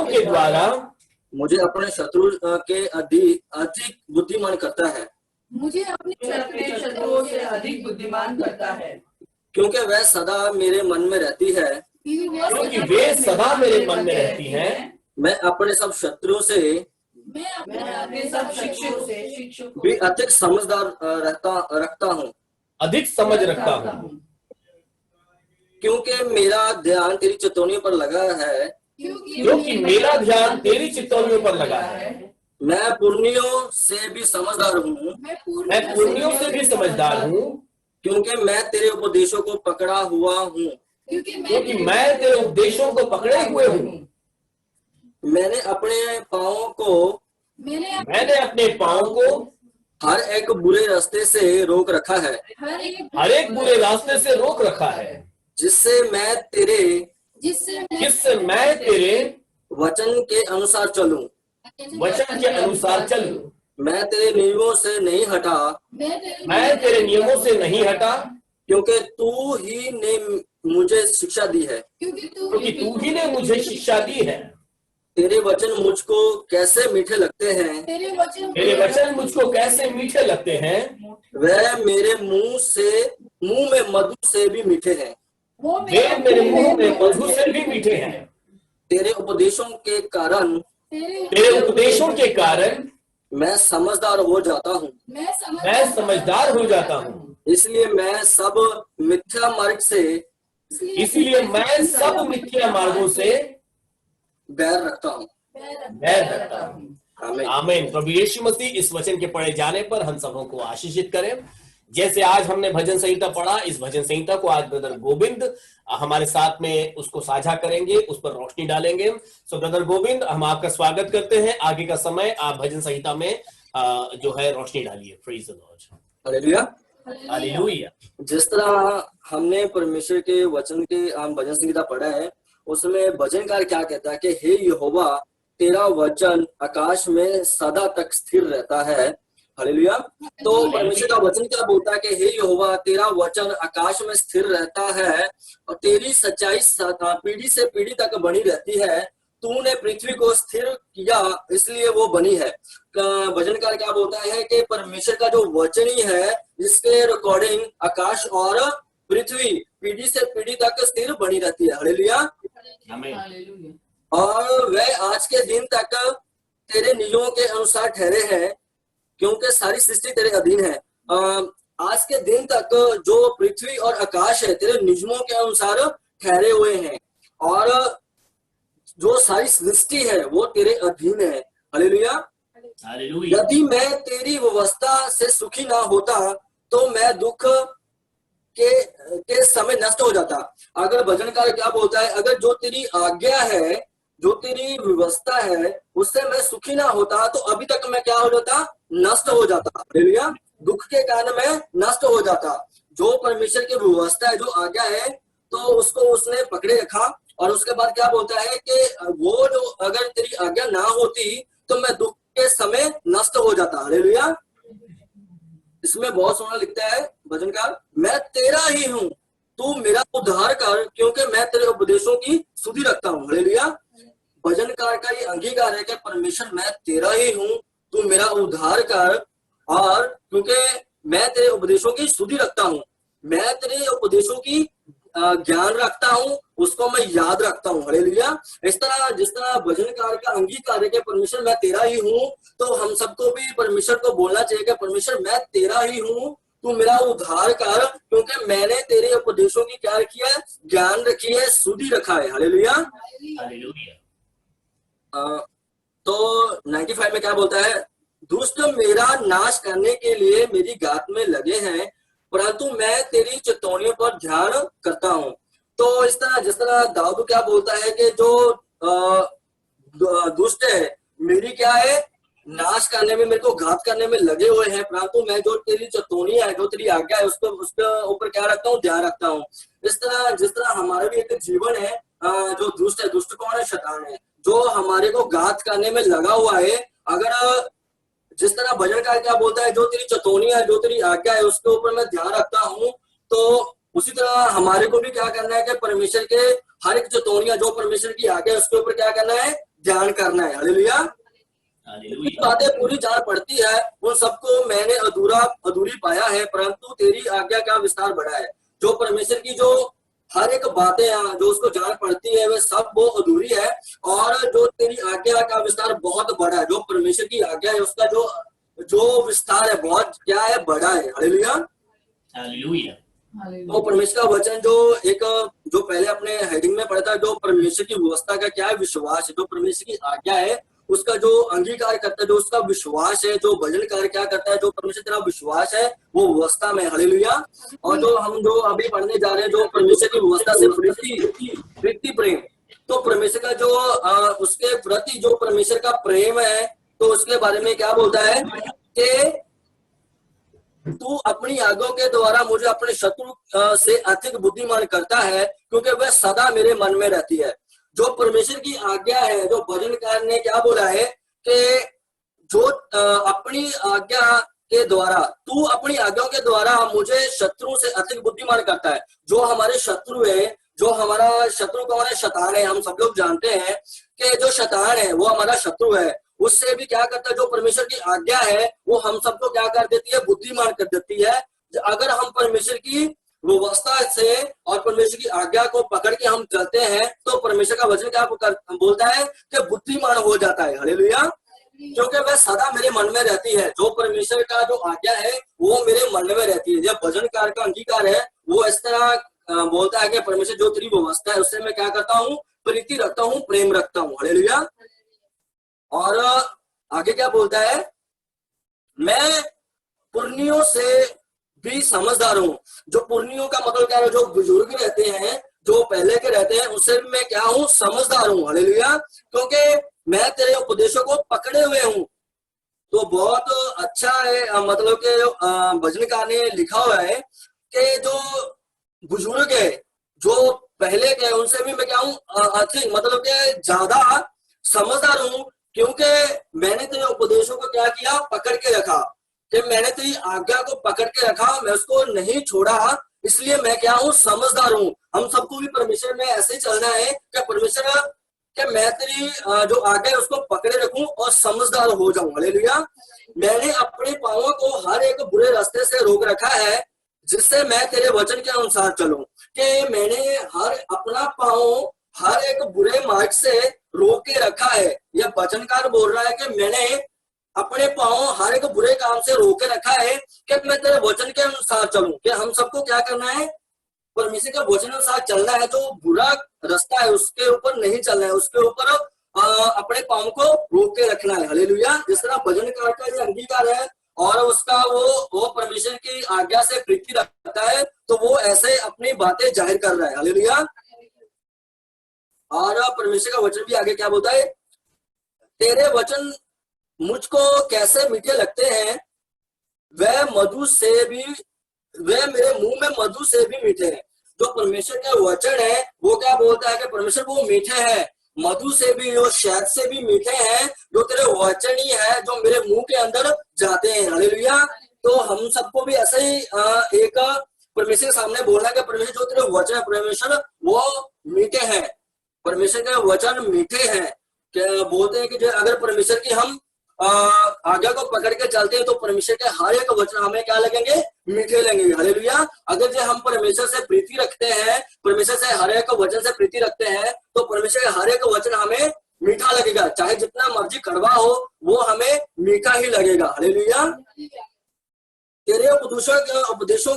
के द्वारा मुझे अपने शत्रु के अधिक बुद्धिमान करता है। मुझे अपने शत्रुओं से अधिक बुद्धिमान करता है। क्योंकि वह सदा मेरे मन में रहती है। क्योंकि वे सदा मेरे मन में रहती हैं। मैं अपने सब शत्रुओं से भी अधिक समझदार रखता हूँ, अधिक समझ रखता हूँ। क्योंकि मेरा ध्यान तेरी चितौनियों पर लगा है। क्योंकि मेरा ध्यान तेरी चितौनियों पर लगा है। मैं पुर्नियों से भी समझदार हूँ। मैं पुर्नियों से भी समझदार हूँ। क्योंकि मैं तेरे उपदेशों को पकड़ा हुआ हूँ। क्योंकि मैं तेरे उपदेशों को पकड़े हुए हूँ। मैंने अपने पाँव को हर एक बुरे रास्ते से रोक रखा है। हर एक बुरे रास्ते से रोक रखा है। जिससे मैं तेरे वचन के अनुसार चलूं। मैं तेरे नियमों से नहीं हटा। क्योंकि तू ही ने मुझे शिक्षा दी है। क्योंकि तू ही ने मुझे शिक्षा दी है। तेरे वचन मुझको कैसे मीठे लगते हैं। तेरे वचन मुझको कैसे मीठे लगते हैं। वह मेरे मुंह में मधु से भी मीठे हैं। वे मेरे मुंह में मधु से भी मीठे हैं। तेरे उपदेशों के कारण मैं समझदार हो जाता हूँ। इसलिए मैं सब मिथ्या मार्गों से बैर रखता हूँ। आमीन। प्रभु यीशु मसीह इस वचन के पढ़े जाने पर हम सबों को आशीषित करें। जैसे आज हमने भजन संहिता पढ़ा, इस भजन संहिता को आज ब्रदर गोविंद हमारे साथ में उसको साझा करेंगे, उस पर रोशनी डालेंगे। सो ब्रदर गोविंद, हम आपका स्वागत करते हैं। आगे का समय आप भजन संहिता में जो है रोशनी डालिए। Praise the Lord. Hallelujah, hallelujah. जिस तरह हमने परमेश्वर के वचन के हम भजन संहिता पढ़ा है, उसमें भजनकार क्या कहता है कि हे यहोवा, तेरा वचन आकाश में सदा तक स्थिर रहता है। हालेलुया। तो परमेश्वर का वचन क्या बोलता है कि हे यहोवा, तेरा वचन आकाश में स्थिर रहता है और तेरी सच्चाई पीढ़ी से पीढ़ी तक बनी रहती है। तूने पृथ्वी को स्थिर किया इसलिए वो बनी है। भजनकार क्या बोलता है कि परमेश्वर का जो वचन ही है जिसके रिकॉर्डिंग आकाश और पृथ्वी पीढ़ी से पीढ़ी तक स्थिर बनी रहती है। हालेलुया। आमीन। और वह आज के दिन तक तेरे नियमों के अनुसार ठहरे हैं क्योंकि सारी सृष्टि तेरे अधीन है। आज के दिन तक जो पृथ्वी और आकाश है तेरे नियमों के अनुसार ठहरे हुए हैं और जो सारी सृष्टि है वो तेरे अधीन है। हालेलुया। हालेलुया। यदि मैं तेरी व्यवस्था से सुखी ना होता तो मैं दुख के समय नष्ट हो जाता। अगर भजनकार क्या बोलता है, अगर जो तेरी आज्ञा है, जो तेरी व्यवस्था है उससे मैं सुखी ना होता तो अभी तक मैं क्या हो जाता, नष्ट हो जाता। हालेलुया। दुख के कारण मैं नष्ट हो जाता। जो परमेश्वर की व्यवस्था है, जो आज्ञा है, तो उसको उसने पकड़े रखा और उसके बाद क्या बोलता है कि वो जो अगर तेरी आज्ञा ना होती तो मैं दुख के समय नष्ट हो जाता। हालेलुया। इसमें बहुत सोना लिखता है भजनकार, मैं तेरा ही हूँ, तू मेरा उद्धार कर क्योंकि मैं तेरे उपदेशों की सुधि रखता हूँ। हालेलुया। भजनकार का ये अंगीकार है कि परमेश्वर मैं तेरा ही हूँ, तू मेरा उद्धार कर, और क्योंकि मैं तेरे उपदेशों की सुधि रखता हूँ, मैं तेरे उपदेशों की ज्ञान रखता हूँ, उसको मैं याद रखता हूँ। हालेलुया। इस तरह जिस तरह भजनकार का अंगीकार है कि परमेश्वर मैं तेरा ही हूँ, तो हम सबको भी परमेश्वर को बोलना चाहिए कि परमेश्वर मैं तेरा ही हूँ, तू मेरा उद्धार कर क्योंकि मैंने तेरे उपदेशों की क्या रखी है, ज्ञान रखी है, सुधि रखा है। हालेलुया। हालेलुया। तो 95 में क्या बोलता है, दुष्ट मेरा नाश करने के लिए मेरी घात में लगे हैं परंतु मैं तेरी चेतावनियों पर ध्यान करता हूँ। तो इस तरह जिस तरह दाऊद क्या बोलता है कि जो दुष्ट है मेरी क्या है, नाश करने में, मेरे को घात करने में लगे हुए हैं, परंतु मैं जो तेरी चेतावनी है, जो तेरी आज्ञा है, उसके ऊपर क्या रखता हूँ, ध्यान रखता हूँ। इस तरह जिस तरह हमारा भी एक जीवन है, जो दुष्ट है, दुष्ट कौन है, शैतान है, जो हमारे को घात करने में लगा हुआ है। अगर जिस तरह भजनकार क्या बोलता है, जो तेरी चेतावनी है, जो तेरी आज्ञा है, उसके ऊपर मैं ध्यान रखता हूँ, तो उसी तरह हमारे को भी क्या करना है कि परमेश्वर के हर एक चेतावनियां, जो परमेश्वर की आज्ञा है, उसके ऊपर क्या करना है, ध्यान करना है। हालेलुया। बातें पूरी जान पड़ती है, उन सबको मैंने अधूरी पाया है, परंतु तेरी आज्ञा का विस्तार बढ़ा है। जो परमेश्वर की जो हर एक बातें जो उसको जान पड़ती है वे सब वो अधूरी है, और जो तेरी आज्ञा का विस्तार बहुत बड़ा है। जो परमेश्वर की आज्ञा है उसका जो विस्तार है बहुत क्या है, बड़ा है। हालेलुया। हालेलुया। तो परमेश्वर का वचन जो पहले अपने हेडिंग में पढ़ा था, जो परमेश्वर की व्यवस्था का क्या है, विश्वास है। जो परमेश्वर की आज्ञा है उसका जो अंगीकार करता है, जो उसका विश्वास है, जो भजनकार क्या करता है, जो परमेश्वर तेरा विश्वास है वो व्यवस्था में। हालेलुया। और जो अभी पढ़ने जा रहे हैं, जो परमेश्वर की व्यवस्था से प्रीति प्रेम, तो परमेश्वर का जो उसके प्रति जो परमेश्वर का प्रेम है, तो उसके बारे में क्या बोलता है कि तू अपनी आज्ञाओं के द्वारा मुझे अपने शत्रु से अधिक बुद्धिमान करता है क्योंकि वह सदा मेरे मन में रहती है। जो परमेश्वर की आज्ञा है, जो भजनकार ने क्या बोला है कि जो अपनी आज्ञा के द्वारा, तू अपनी आज्ञाओं के द्वारा मुझे शत्रु से अधिक बुद्धिमान करता है। जो हमारे शत्रु है, जो हमारा शत्रु कौन है, शैतान है। हम सब लोग जानते हैं कि जो शैतान है वो हमारा शत्रु है। उससे भी क्या करता है, जो परमेश्वर की आज्ञा है वो हम सबको क्या कर देती है, बुद्धिमान कर देती है। अगर हम परमेश्वर की व्यवस्था से और परमेश्वर की आज्ञा को पकड़ के हम चलते हैं तो परमेश्वर का वचन क्या बोलता है कि बुद्धिमान हो जाता है। हालेलुया। क्योंकि वह सदा मेरे मन में रहती है। जो परमेश्वर का जो आज्ञा है वो मेरे मन में रहती है। जब भजनकार का अंगीकार है वो इस तरह बोलता है कि परमेश्वर जो तेरी व्यवस्था है उससे मैं क्या करता हूँ, प्रीति रखता हूँ, प्रेम रखता हूँ। हालेलुया। और आगे क्या बोलता है, मैं पुर्नियों से भी समझदार हूँ। जो पुर्नियों का मतलब क्या है, जो बुजुर्ग रहते हैं, जो पहले के रहते हैं, उससे भी मैं क्या हूँ, समझदार हूँ। हालेलुया। क्योंकि मैं तेरे उपदेशों को पकड़े हुए हूँ। तो बहुत अच्छा है, मतलब कि भजनकार ने लिखा हुआ है कि जो बुजुर्ग है, जो पहले के, उनसे भी मैं क्या हूँ, अधिक मतलब कि ज्यादा समझदार हूँ क्योंकि मैंने तेरे उपदेशों को क्या किया, पकड़ के रखा। कि मैंने तेरी आज्ञा को पकड़ के रखा, मैं उसको नहीं छोड़ा, इसलिए मैं क्या हूँ, समझदार हूँ। हम सबको भी परमेश्वर में ऐसे ही चलना है कि परमेश्वर कि मैं तेरी जो आज्ञा है उसको पकड़े रखूं और समझदार हो जाऊं। हालेलुया। मैंने अपने पांवों को हर एक बुरे रास्ते से रोक रखा है, जिससे मैं तेरे वचन के अनुसार चलूं। कि मैंने अपना पांव हर एक बुरे मार्ग से रोक के रखा है। यह वचनकार बोल रहा है कि मैंने अपने पांव हर एक बुरे काम से रोक के रखा है कि मैं तेरे वचन के अनुसार चलूं। कि हम सबको क्या करना है? परमेश्वर के वचन अनुसार चलना है। जो बुरा रास्ता है उसके ऊपर नहीं चलना है, उसके ऊपर अपने पांव को रोक के रखना है। हालेलुया। जिस तरह भजनकार का ये अंगीकार है और उसका वो परमेश्वर की आज्ञा से प्रीति रखता है, तो वो ऐसे अपनी बातें जाहिर कर रहा है। हालेलुया। और परमेश्वर का वचन भी आगे क्या बोलता है? तेरे वचन मुझको कैसे मीठे लगते हैं, वह मेरे मुंह में मधु से भी मीठे हैं। जो परमेश्वर का वचन है वो क्या बोलता है कि परमेश्वर वो मीठे हैं, मधु से भी और शहद से भी मीठे हैं। जो तेरे वचन ही है जो मेरे मुंह के अंदर जाते हैं। हालेलुया। तो हम सबको भी ऐसे ही एक परमेश्वर के सामने बोलना है कि परमेश्वर जो तेरे वचन है परमेश्वर वो मीठे हैं। परमेश्वर के वचन मीठे हैं। क्या बोलते हैं कि जो अगर परमेश्वर की हम आज्ञा को पकड़ के चलते हैं तो परमेश्वर के हर एक वचन हमें क्या लगेंगे? मीठे लगेंगे। हालेलुया। अगर जो हम परमेश्वर से प्रीति रखते हैं, परमेश्वर से हर एक वचन से प्रीति रखते हैं, तो परमेश्वर के हर एक वचन हमें मीठा लगेगा। चाहे जितना मर्जी कड़वा हो वो हमें मीठा ही लगेगा। हालेलुया। तेरे उपदेशों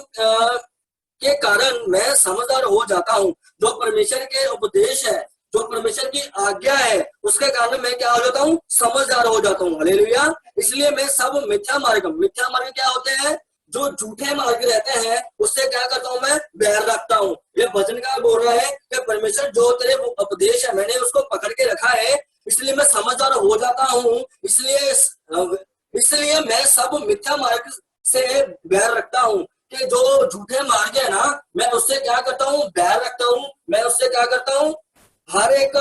के कारण मैं समझदार हो जाता हूँ। जो परमेश्वर के उपदेश है, जो परमेश्वर की आज्ञा है, उसके कारण मैं क्या हो जाता हूँ? समझदार हो जाता हूँ। हालेलुया। इसलिए मैं सब मिथ्या मार्ग क्या होते हैं? जो झूठे मार्ग रहते हैं उससे क्या करता हूँ? मैं बैर रखता हूँ। ये वचनकार बोल रहा है कि परमेश्वर जो तेरे उपदेश है मैंने उसको पकड़ के रखा है, इसलिए मैं समझदार हो जाता हूँ। इसलिए मैं सब मिथ्या मार्ग से बैर रखता हूँ। कि जो झूठे मार्ग है ना, मैं उससे क्या करता हूँ? बैर रखता हूँ। मैं उससे क्या करता हूँ? हर एक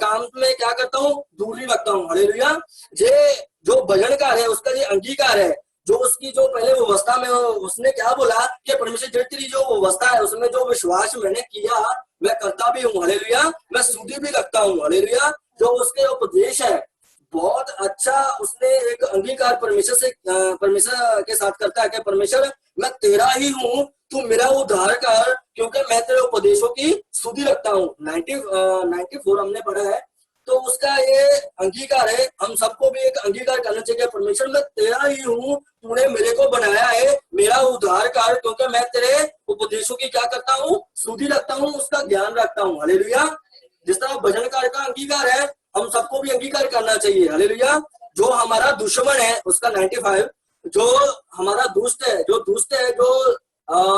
काम में क्या करता हूँ? दूरी रखता हूँ। हालेलुया। ये जो भजनकार है उसका ये अंगीकार है। जो उसकी जो पहले व्यवस्था में उसने क्या बोला कि परमेश्वर तेरी जो व्यवस्था है उसमें जो विश्वास मैंने किया मैं करता भी हूँ। हालेलुया। मैं सुधि भी रखता हूँ। हालेलुया। जो उसके उपदेश है बहुत अच्छा उसने एक अंगीकार परमेश्वर के साथ करता है कि परमेश्वर मैं तेरा ही हूँ, तू मेरा उद्धार कर, क्योंकि मैं तेरे उपदेशों की सुधि रखता हूँ। 94 हमने पढ़ा है। तो उसका ये अंगीकार है। हम सबको भी एक अंगीकार करना चाहिए, परमेश्वर मैं तेरा ही हूँ, तूने मेरे को बनाया है, मेरा उद्धार कर, क्योंकि मैं तेरे उपदेशों की क्या करता हूँ? सुधि रखता हूँ, उसका ज्ञान रखता हूँ। हालेलुया। जिस तरह भजनकार का अंगीकार है हम सबको भी अंगीकार करना चाहिए। हालेलुया। जो हमारा दुश्मन है उसका 95, जो हमारा दुष्ट है, जो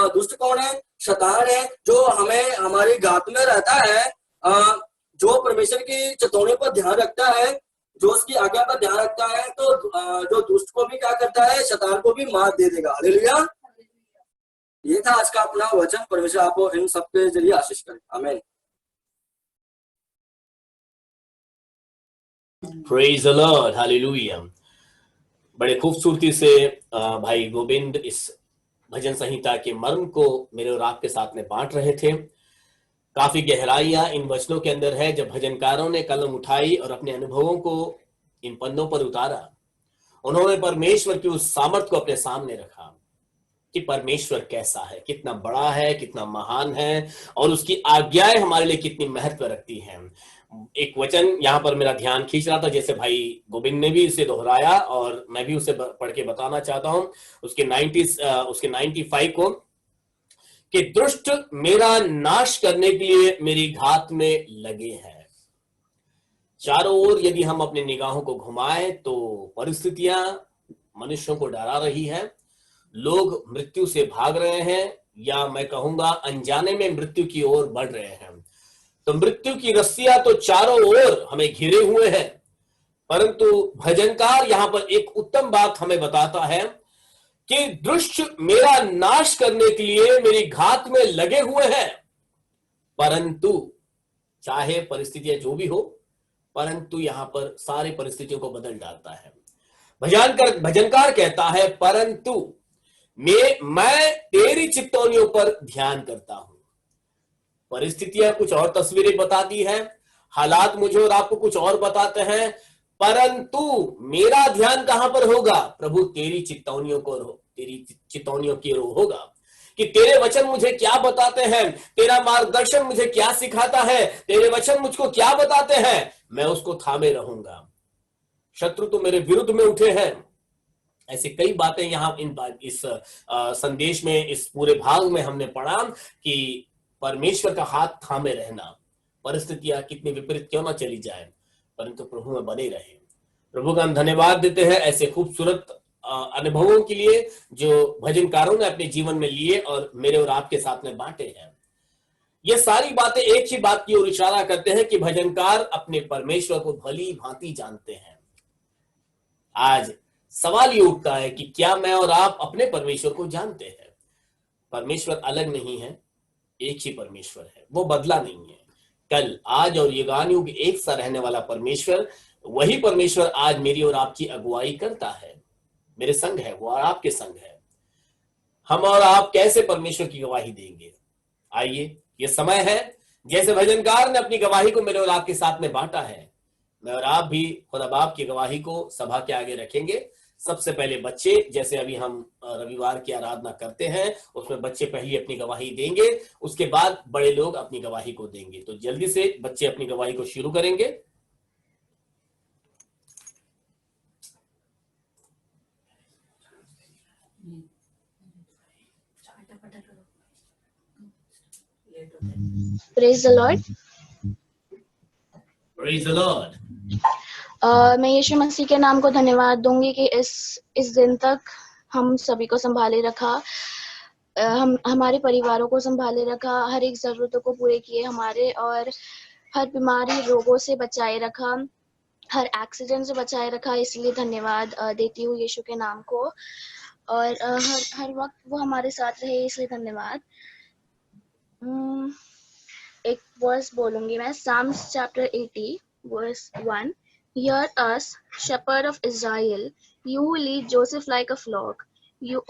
दुष्ट कौन है? शैतान है। जो हमें हमारी घात में रहता है, जो परमेश्वर की चेतावनी पर ध्यान रखता है, जो उसकी आज्ञा पर ध्यान रखता है, तो जो दुष्ट को भी क्या करता है? शैतान को भी मात दे देगा। हालेलुया। ये था आज का अपना वचन। परमेश्वर आपको इन सबके जरिए आशीष करे। आमीन। Praise the Lord, Hallelujah. बड़े खूबसूरती से भाई गोविंद इस भजन संहिता के मर्म को मेरे और आपके साथ में बांट रहे थे। काफी गहराइयां इन वचनों के अंदर है। जब भजनकारों ने कलम उठाई और अपने अनुभवों को इन पन्नों पर उतारा, उन्होंने परमेश्वर की उस सामर्थ को अपने सामने रखा कि परमेश्वर कैसा है, कितना बड़ा है, कितना महान है और उसकी आज्ञाएं हमारे लिए कितनी महत्व रखती हैं। एक वचन यहाँ पर मेरा ध्यान खींच रहा था, जैसे भाई गोविंद ने भी इसे दोहराया और मैं भी उसे पढ़ के बताना चाहता हूं उसके 95 को, कि दुष्ट मेरा नाश करने के लिए मेरी घात में लगे हैं। चारों ओर यदि हम अपनी निगाहों को घुमाएं तो परिस्थितियां मनुष्यों को डरा रही हैं। लोग मृत्यु से भाग रहे हैं, या मैं कहूंगा अनजाने में मृत्यु की ओर बढ़ रहे हैं। तो मृत्यु की रस्सियां तो चारों ओर हमें घिरे हुए हैं, परंतु भजनकार यहां पर एक उत्तम बात हमें बताता है कि दुष्ट मेरा नाश करने के लिए मेरी घात में लगे हुए हैं, परंतु चाहे परिस्थितियां जो भी हो, परंतु यहां पर सारी परिस्थितियों को बदल डालता है। भजनकार कहता है परंतु मैं तेरी चित्तौनियों पर ध्यान करता हूं। परिस्थितियां कुछ और तस्वीरें बताती हैं, हालात मुझे और आपको कुछ और बताते हैं, परंतु मेरा ध्यान कहां पर होगा? प्रभु तेरी चितौनियों की ओर होगा कि तेरे वचन मुझे क्या बताते हैं, तेरा मार्गदर्शन मुझे क्या सिखाता है, तेरे वचन मुझको क्या बताते हैं, मैं उसको थामे रहूंगा। शत्रु तो मेरे विरुद्ध में उठे हैं। ऐसे कई बातें यहाँ इस संदेश में, इस पूरे भाग में हमने पढ़ा कि परमेश्वर का हाथ थामे रहना, परिस्थितियां कितनी विपरीत क्यों ना चली जाए, परंतु प्रभु में बने रहे। प्रभु का हम धन्यवाद देते हैं ऐसे खूबसूरत अनुभवों के लिए जो भजनकारों ने अपने जीवन में लिए और मेरे और आपके साथ में बांटे हैं। ये सारी बातें एक ही बात की ओर इशारा करते हैं कि भजनकार अपने परमेश्वर को भली भांति जानते हैं। आज सवाल ये उठता है कि क्या मैं और आप अपने परमेश्वर को जानते हैं? परमेश्वर अलग नहीं है, एक ही परमेश्वर है, वो बदला नहीं है। कल, आज और युगान युग एक सा रहने वाला परमेश्वर, वही परमेश्वर आज मेरी और आपकी अगुवाई करता है, मेरे संग है, वो और आपके संग है। हम और आप कैसे परमेश्वर की गवाही देंगे? आइए, ये समय है, जैसे भजनकार ने अपनी गवाही को मेरे और आपके साथ में बांटा है, मैं और आप भी खुदा बाप की गवाही को सभा के आगे रखेंगे। सबसे पहले बच्चे, जैसे अभी हम रविवार की आराधना करते हैं, उसमें बच्चे पहले अपनी गवाही देंगे, उसके बाद बड़े लोग अपनी गवाही को देंगे। तो जल्दी से बच्चे अपनी गवाही को शुरू करेंगे। Praise the Lord. Praise the Lord. मैं यीशु मसीह के नाम को धन्यवाद दूंगी कि इस दिन तक हम सभी को संभाले रखा, हम हमारे परिवारों को संभाले रखा, हर एक जरूरतों को पूरे किए हमारे, और हर बीमारी रोगों से बचाए रखा, हर एक्सीडेंट से बचाए रखा। इसलिए धन्यवाद देती हूँ यीशु के नाम को, और हर वक्त वो हमारे साथ रहे, इसलिए धन्यवाद। एक वर्स बोलूंगी मैं, Psalms chapter 80 verse 1. Hear us, shepherd of Israel, you who lead Joseph like a flock, you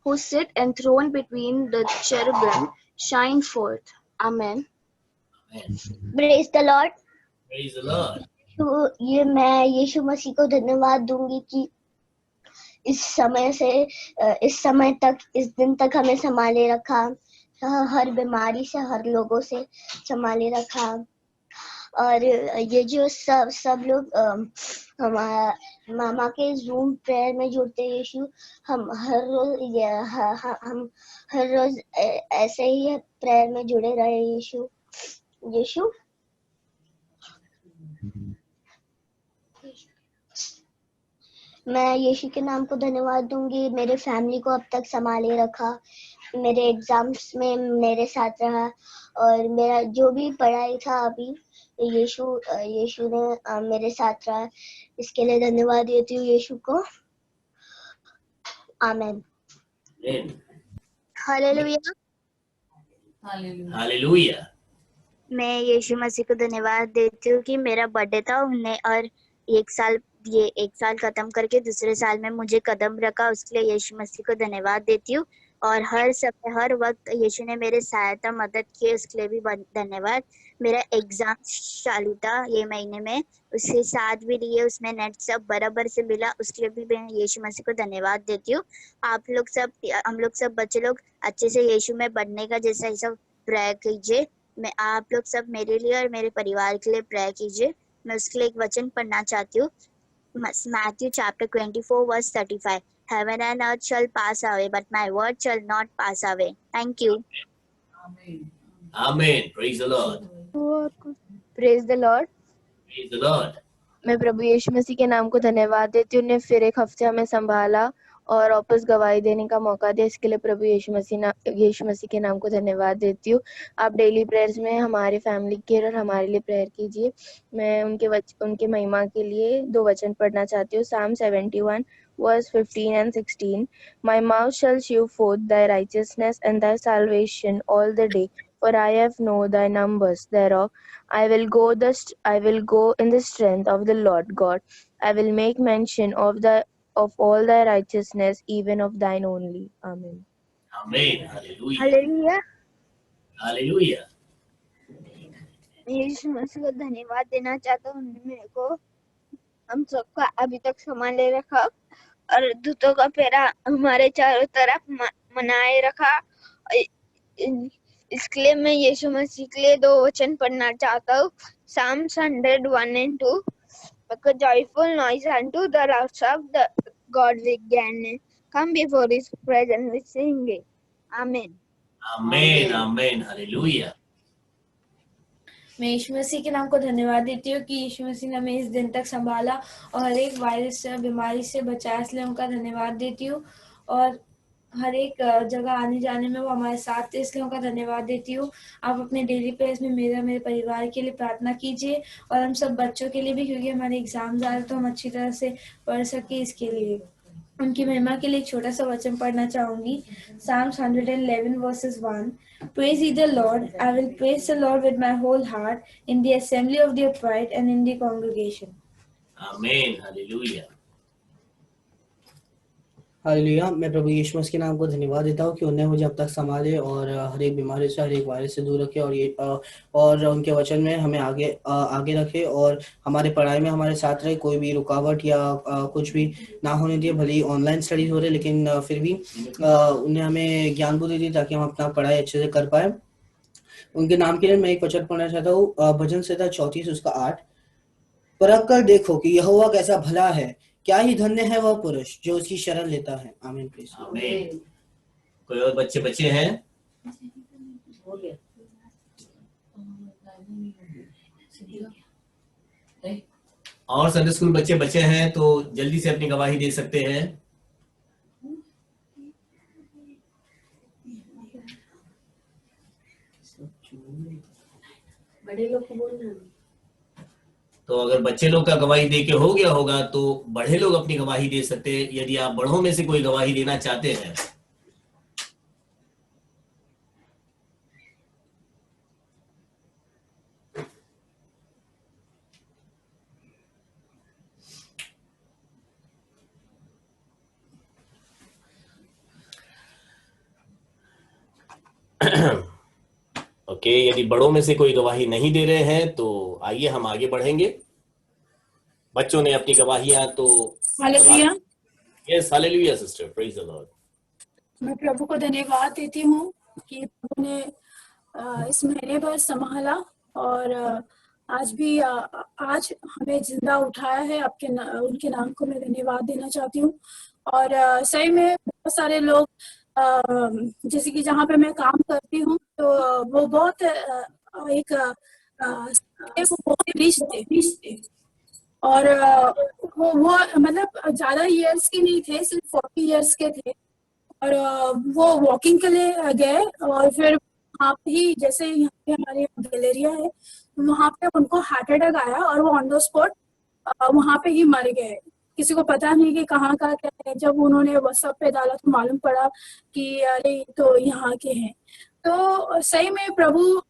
who sit enthroned between the cherubim, shine forth. Amen. Praise the Lord. Praise the Lord. तो ये मैं यीशु मसीह को धन्यवाद दूंगी कि इस समय तक, इस दिन तक हमें संभाले रखा, हर बीमारी से, हर लोगों से संभाले रखा। और ये जो सब लोग हमारा मामा के जूम प्रेयर में जुड़ते हैं, यीशु, हम हर रोज ऐसे ही प्रेयर में जुड़े रहे। यीशु मैं यीशु के नाम को धन्यवाद दूंगी, मेरे फैमिली को अब तक संभाले रखा, मेरे एग्जाम्स में मेरे साथ रहा, और मेरा जो भी पढ़ाई था अभी यीशु ने मेरे साथ रहा। इसके लिए धन्यवाद देती हूँ यीशु को। आमीन। हालेलुया। हालेलुया। मैं यीशु मसीह को धन्यवाद देती हूँ कि मेरा बर्थडे था उन्हें, और ये एक साल खत्म करके दूसरे साल में मुझे कदम रखा, उसके लिए यीशु मसीह को धन्यवाद देती हूँ। और हर समय, हर वक्त यीशु ने मेरे सहायता मदद की, उसके लिए भी धन्यवाद। मेरा एग्जाम चालू था ये महीने में, उसके साथ भी लिए, उसमें नेट सब बराबर से मिला, उसके लिए भी मैं यीशु मसीह को धन्यवाद देती हूँ। हम लोग सब बच्चे लोग अच्छे से यीशु में बढ़ने का जैसा ये सब प्रेयर कीजिए। मैं आप लोग सब मेरे लिए और मेरे परिवार के लिए प्रेयर कीजिए। मैं उसके लिए एक वचन पढ़ना चाहती हूँ, Matthew chapter 24 verse 35. Heaven and earth shall pass away, but my word shall not pass away. Thank you. Amen. Praise the Lord. Praise the Lord. Praise the Lord. मैं प्रभु यीशु मसीह के नाम को धन्यवाद देती हूँ, उन्हें फिर एक हफ्ते हमें संभाला और वापस गवाही देने का मौका दिया। इसके लिए प्रभु यीशु मसीह के नाम को धन्यवाद देती हूँ। आप डेली प्रेयर्स में हमारी फैमिली के और हमारे लिए प्रेयर कीजिए। मैं उनके महिमा के लिए 2 वचन पढ़ना चाहती हूँ। Psalm 71 verse 15 and 16. My mouth shall shew forth thy righteousness and thy salvation all the day, for I have known thy numbers thereof. I will go in the strength of the Lord God. I will make mention of all thy righteousness, even of thine only. Amen. Amen. Hallelujah. Hallelujah. Hallelujah. यीशु मसीह को धन्यवाद देना चाहता हूँ, उन्होंने मेरे को हम सबका अभी तक संभाले रखा और दूतों का पहरा हमारे चारों तरफ मनाए रखा। इसके लिए मैं यीशु मसीह के लिए 2 वचन पढ़ना चाहता हूँ। Psalms 101 and 2. Make a joyful noise unto the Lord of the God with gladness. Come before His presence with singing. Amen. Amen amen hallelujah. मैं यीशु मसीह के नाम को धन्यवाद देती हूँ कि यीशु मसीह ने हमें इस दिन तक संभाला और हर एक वायरस से बीमारी से बचाया, इसलिए उनका धन्यवाद देती हूँ। और हर एक जगह आने जाने में वो हमारे साथ थे, इसलिए उनका धन्यवाद देती हूँ। आप अपने डेली प्रेयर्स में मेरे परिवार के लिए प्रार्थना कीजिए और हम सब बच्चों के लिए भी, क्योंकि हमारे एग्जाम आ रहे तो हम अच्छी तरह से पढ़ सके, इसके लिए उनकी महिमा के लिए एक छोटा सा वचन पढ़ना चाहूंगी। Psalms 111 verses 1. Praise ye the Lord. I will praise the Lord with my whole heart in the assembly of the upright and in the congregation. Amen hallelujah. Hallelujah. मैं प्रभु यीशु मसीह के नाम को धन्यवाद देता हूँ कि उन्होंने मुझे अब तक संभाले और हर एक बीमारी से, हर एक वायरस से दूर रखे और उनके वचन में हमें आगे रखे और हमारे पढ़ाई में हमारे साथ रहे, कोई भी रुकावट या कुछ भी ना होने दिए। भले ही ऑनलाइन स्टडीज हो रहे लेकिन फिर भी उन्हें हमें ज्ञान बुद्धि दी ताकि हम अपना पढ़ाई अच्छे से कर पाए। उनके नाम के लिए मैं एक वचन पढ़ना चाहता हूँ, भजन संहिता 34 उसका 8। परख कर देखो कि यहोवा कैसा भला है, क्या ही धन्य है वह पुरुष जो उसकी शरण लेता है। आमीन। आमीन। कोई और बच्चे हैं? और संडे स्कूल बच्चे हैं तो जल्दी से अपनी गवाही दे सकते हैं। बड़े लोग को बोलना। तो अगर बच्चे लोग का गवाही दे के हो गया होगा तो बड़े लोग अपनी गवाही दे सकते हैं, यदि आप बड़ों में से कोई गवाही देना चाहते हैं। ओके, यदि बड़ों में से कोई गवाही नहीं दे रहे हैं तो आइए हम आगे बढ़ेंगे। बच्चों ने अपनी गवाहियां तो hallelujah. Yes hallelujah sister, praise the Lord. मैं प्रभु को धन्यवाद देती हूँ कि प्रभु ने इस महीने भर संभाला और आज हमें जिंदा उठाया है। उनके नाम को मैं धन्यवाद देना चाहती हूँ। और सही में बहुत सारे लोग जैसे कि जहाँ पे मैं काम करती हूँ तो वो बहुत रिच थे और वो मतलब ज्यादा इयर्स के नहीं थे, सिर्फ 40 इयर्स के थे। और वो वॉकिंग के लिए गए और फिर वहाँ पे ही, जैसे यहाँ पे हमारे गैलेरिया है, वहाँ पे उनको हार्ट अटैक आया और वो ऑन द स्पॉट वहाँ पे ही मर गए। किसी को पता नहीं कि कहाँ का क्या है। जब उन्होंने व्हाट्सएप पे डाला तो मालूम पड़ा कि अरे तो यहाँ के हैं। तो सही में प्रभु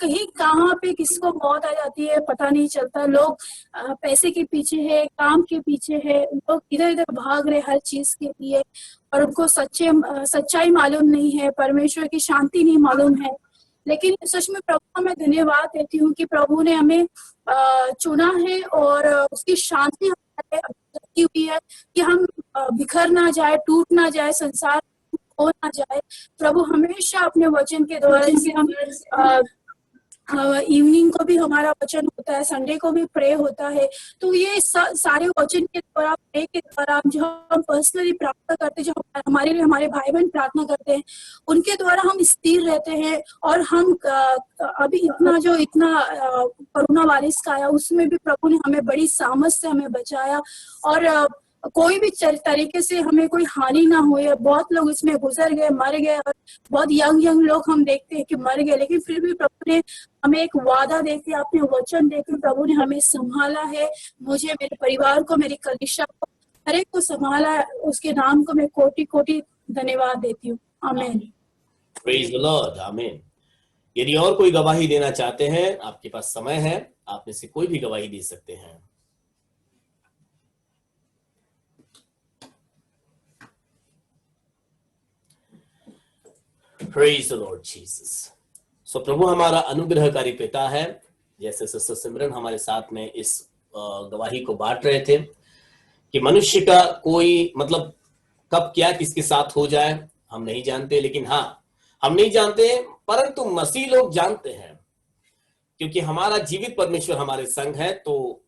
कहीं कहाँ पे किसको मौत आ जाती है पता नहीं चलता। लोग पैसे के पीछे है, काम के पीछे है, लोग इधर इधर भाग रहे हर चीज के लिए और उनको सच्चाई मालूम नहीं है, परमेश्वर की शांति नहीं मालूम है। लेकिन सच में प्रभु का मैं धन्यवाद देती हूँ कि प्रभु ने हमें चुना है और उसकी शांति रखी हुई है कि हम बिखर ना जाए, टूट ना जाए, संसार हो ना जाए। प्रभु हमेशा अपने वचन के द्वारा, जैसे हम इवनिंग को भी हमारा वचन होता है, संडे को भी प्रे होता है, तो ये सारे वचन के द्वारा, प्रे के द्वारा जो हम पर्सनली प्रार्थना करते हैं, जो हमारे लिए हमारे भाई बहन प्रार्थना करते हैं, उनके द्वारा हम स्थिर रहते हैं। और हम अभी इतना कोरोना वायरस का आया उसमें भी प्रभु ने हमें बड़ी सामर्थ से हमें बचाया और कोई भी तरीके से हमें कोई हानि ना हुई। बहुत लोग इसमें गुजर गए, मर गए और बहुत यंग लोग हम देखते हैं कि मर गए, लेकिन फिर भी प्रभु ने हमें एक वादा देके, अपने वचन देके प्रभु ने हमें संभाला है। मुझे, मेरे परिवार को, मेरी कलीसिया को, हर एक को संभाला है। उसके नाम को मैं कोटि कोटि धन्यवाद देती हूँ। आमीन। Praise the Lord. आमीन। यदि और कोई गवाही देना चाहते हैं, आपके पास समय है, आप में से कोई भी गवाही दे सकते हैं। Praise the Lord Jesus. सो प्रभु हमारा अनुग्रहकारी पिता है। जैसे सिस्टर सिमरन हमारे साथ में इस गवाही को बांट रहे थे कि मनुष्य का कोई मतलब कब क्या किसके साथ हो जाए हम नहीं जानते, लेकिन हाँ हम नहीं जानते परंतु मसीह लोग जानते हैं, क्योंकि हमारा जीवित परमेश्वर हमारे संग है, तो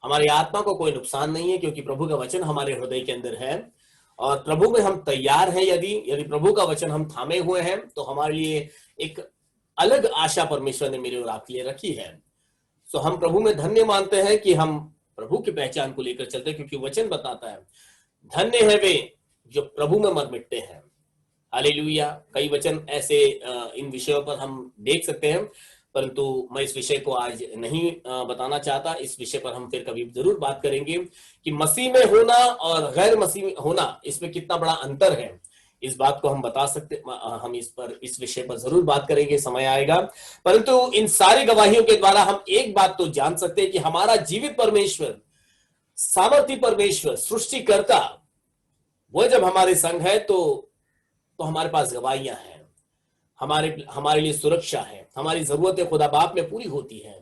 हमारी आत्मा को कोई नुकसान नहीं है, क्योंकि प्रभु का वचन हमारे हृदय के अंदर है और प्रभु में हम तैयार हैं। यदि प्रभु का वचन हम थामे हुए हैं तो हमारे लिए एक अलग आशा परमेश्वर ने मेरे और आपके लिए रखी है। तो हम प्रभु में धन्य मानते हैं कि हम प्रभु की पहचान को लेकर चलते हैं, क्योंकि वचन बताता है धन्य है वे जो प्रभु में मर मिटते हैं। हालेलुया। कई वचन ऐसे इन विषयों पर हम देख सकते हैं, परंतु मैं इस विषय को आज नहीं बताना चाहता। इस विषय पर हम फिर कभी जरूर बात करेंगे कि मसीह में होना और गैर मसीह में होना, इसमें कितना बड़ा अंतर है। इस बात को हम बता सकते, हम इस विषय पर जरूर बात करेंगे, समय आएगा। परंतु इन सारी गवाहियों के द्वारा हम एक बात तो जान सकते हैं कि हमारा जीवित परमेश्वर, सामर्थी परमेश्वर, सृष्टिकर्ता, वो जब हमारे संग है तो हमारे पास गवाहियां हैं, हमारे लिए सुरक्षा है, हमारी जरूरतें खुदा बाप में पूरी होती हैं।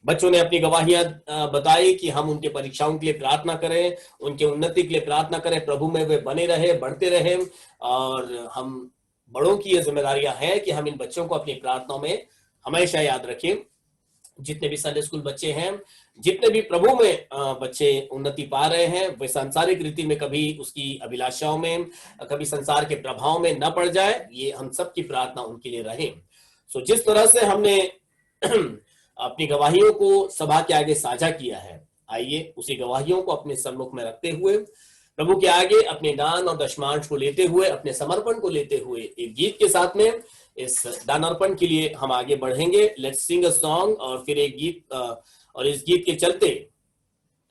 बच्चों ने अपनी गवाहियां बताई कि हम उनके परीक्षाओं के लिए प्रार्थना करें, उनके उन्नति के लिए प्रार्थना करें, प्रभु में वे बने रहे, बढ़ते रहे। और हम बड़ों की ये जिम्मेदारियां हैं कि हम इन बच्चों को अपनी प्रार्थनाओं में हमेशा याद रखें। जितने भी संडे स्कूल बच्चे हैं, जितने भी प्रभु में बच्चे उन्नति पा रहे हैं, वे सांसारिक रीति में कभी उसकी अभिलाषाओं में, कभी संसार के प्रभाव में न पड़ जाए, ये हम सबकी प्रार्थना उनके लिए रहे। सो जिस तरह से हमने अपनी गवाहियों को सभा के आगे साझा किया है, आइए उसी गवाहियों को अपने सम्मुख में रखते हुए, प्रभु के आगे अपने दान और दशमांश को लेते हुए, अपने समर्पण को लेते हुए, एक गीत के साथ में इस दान अर्पण के लिए हम आगे बढ़ेंगे। लेट्स सिंग अ सॉन्ग, और फिर एक गीत, और इस गीत के चलते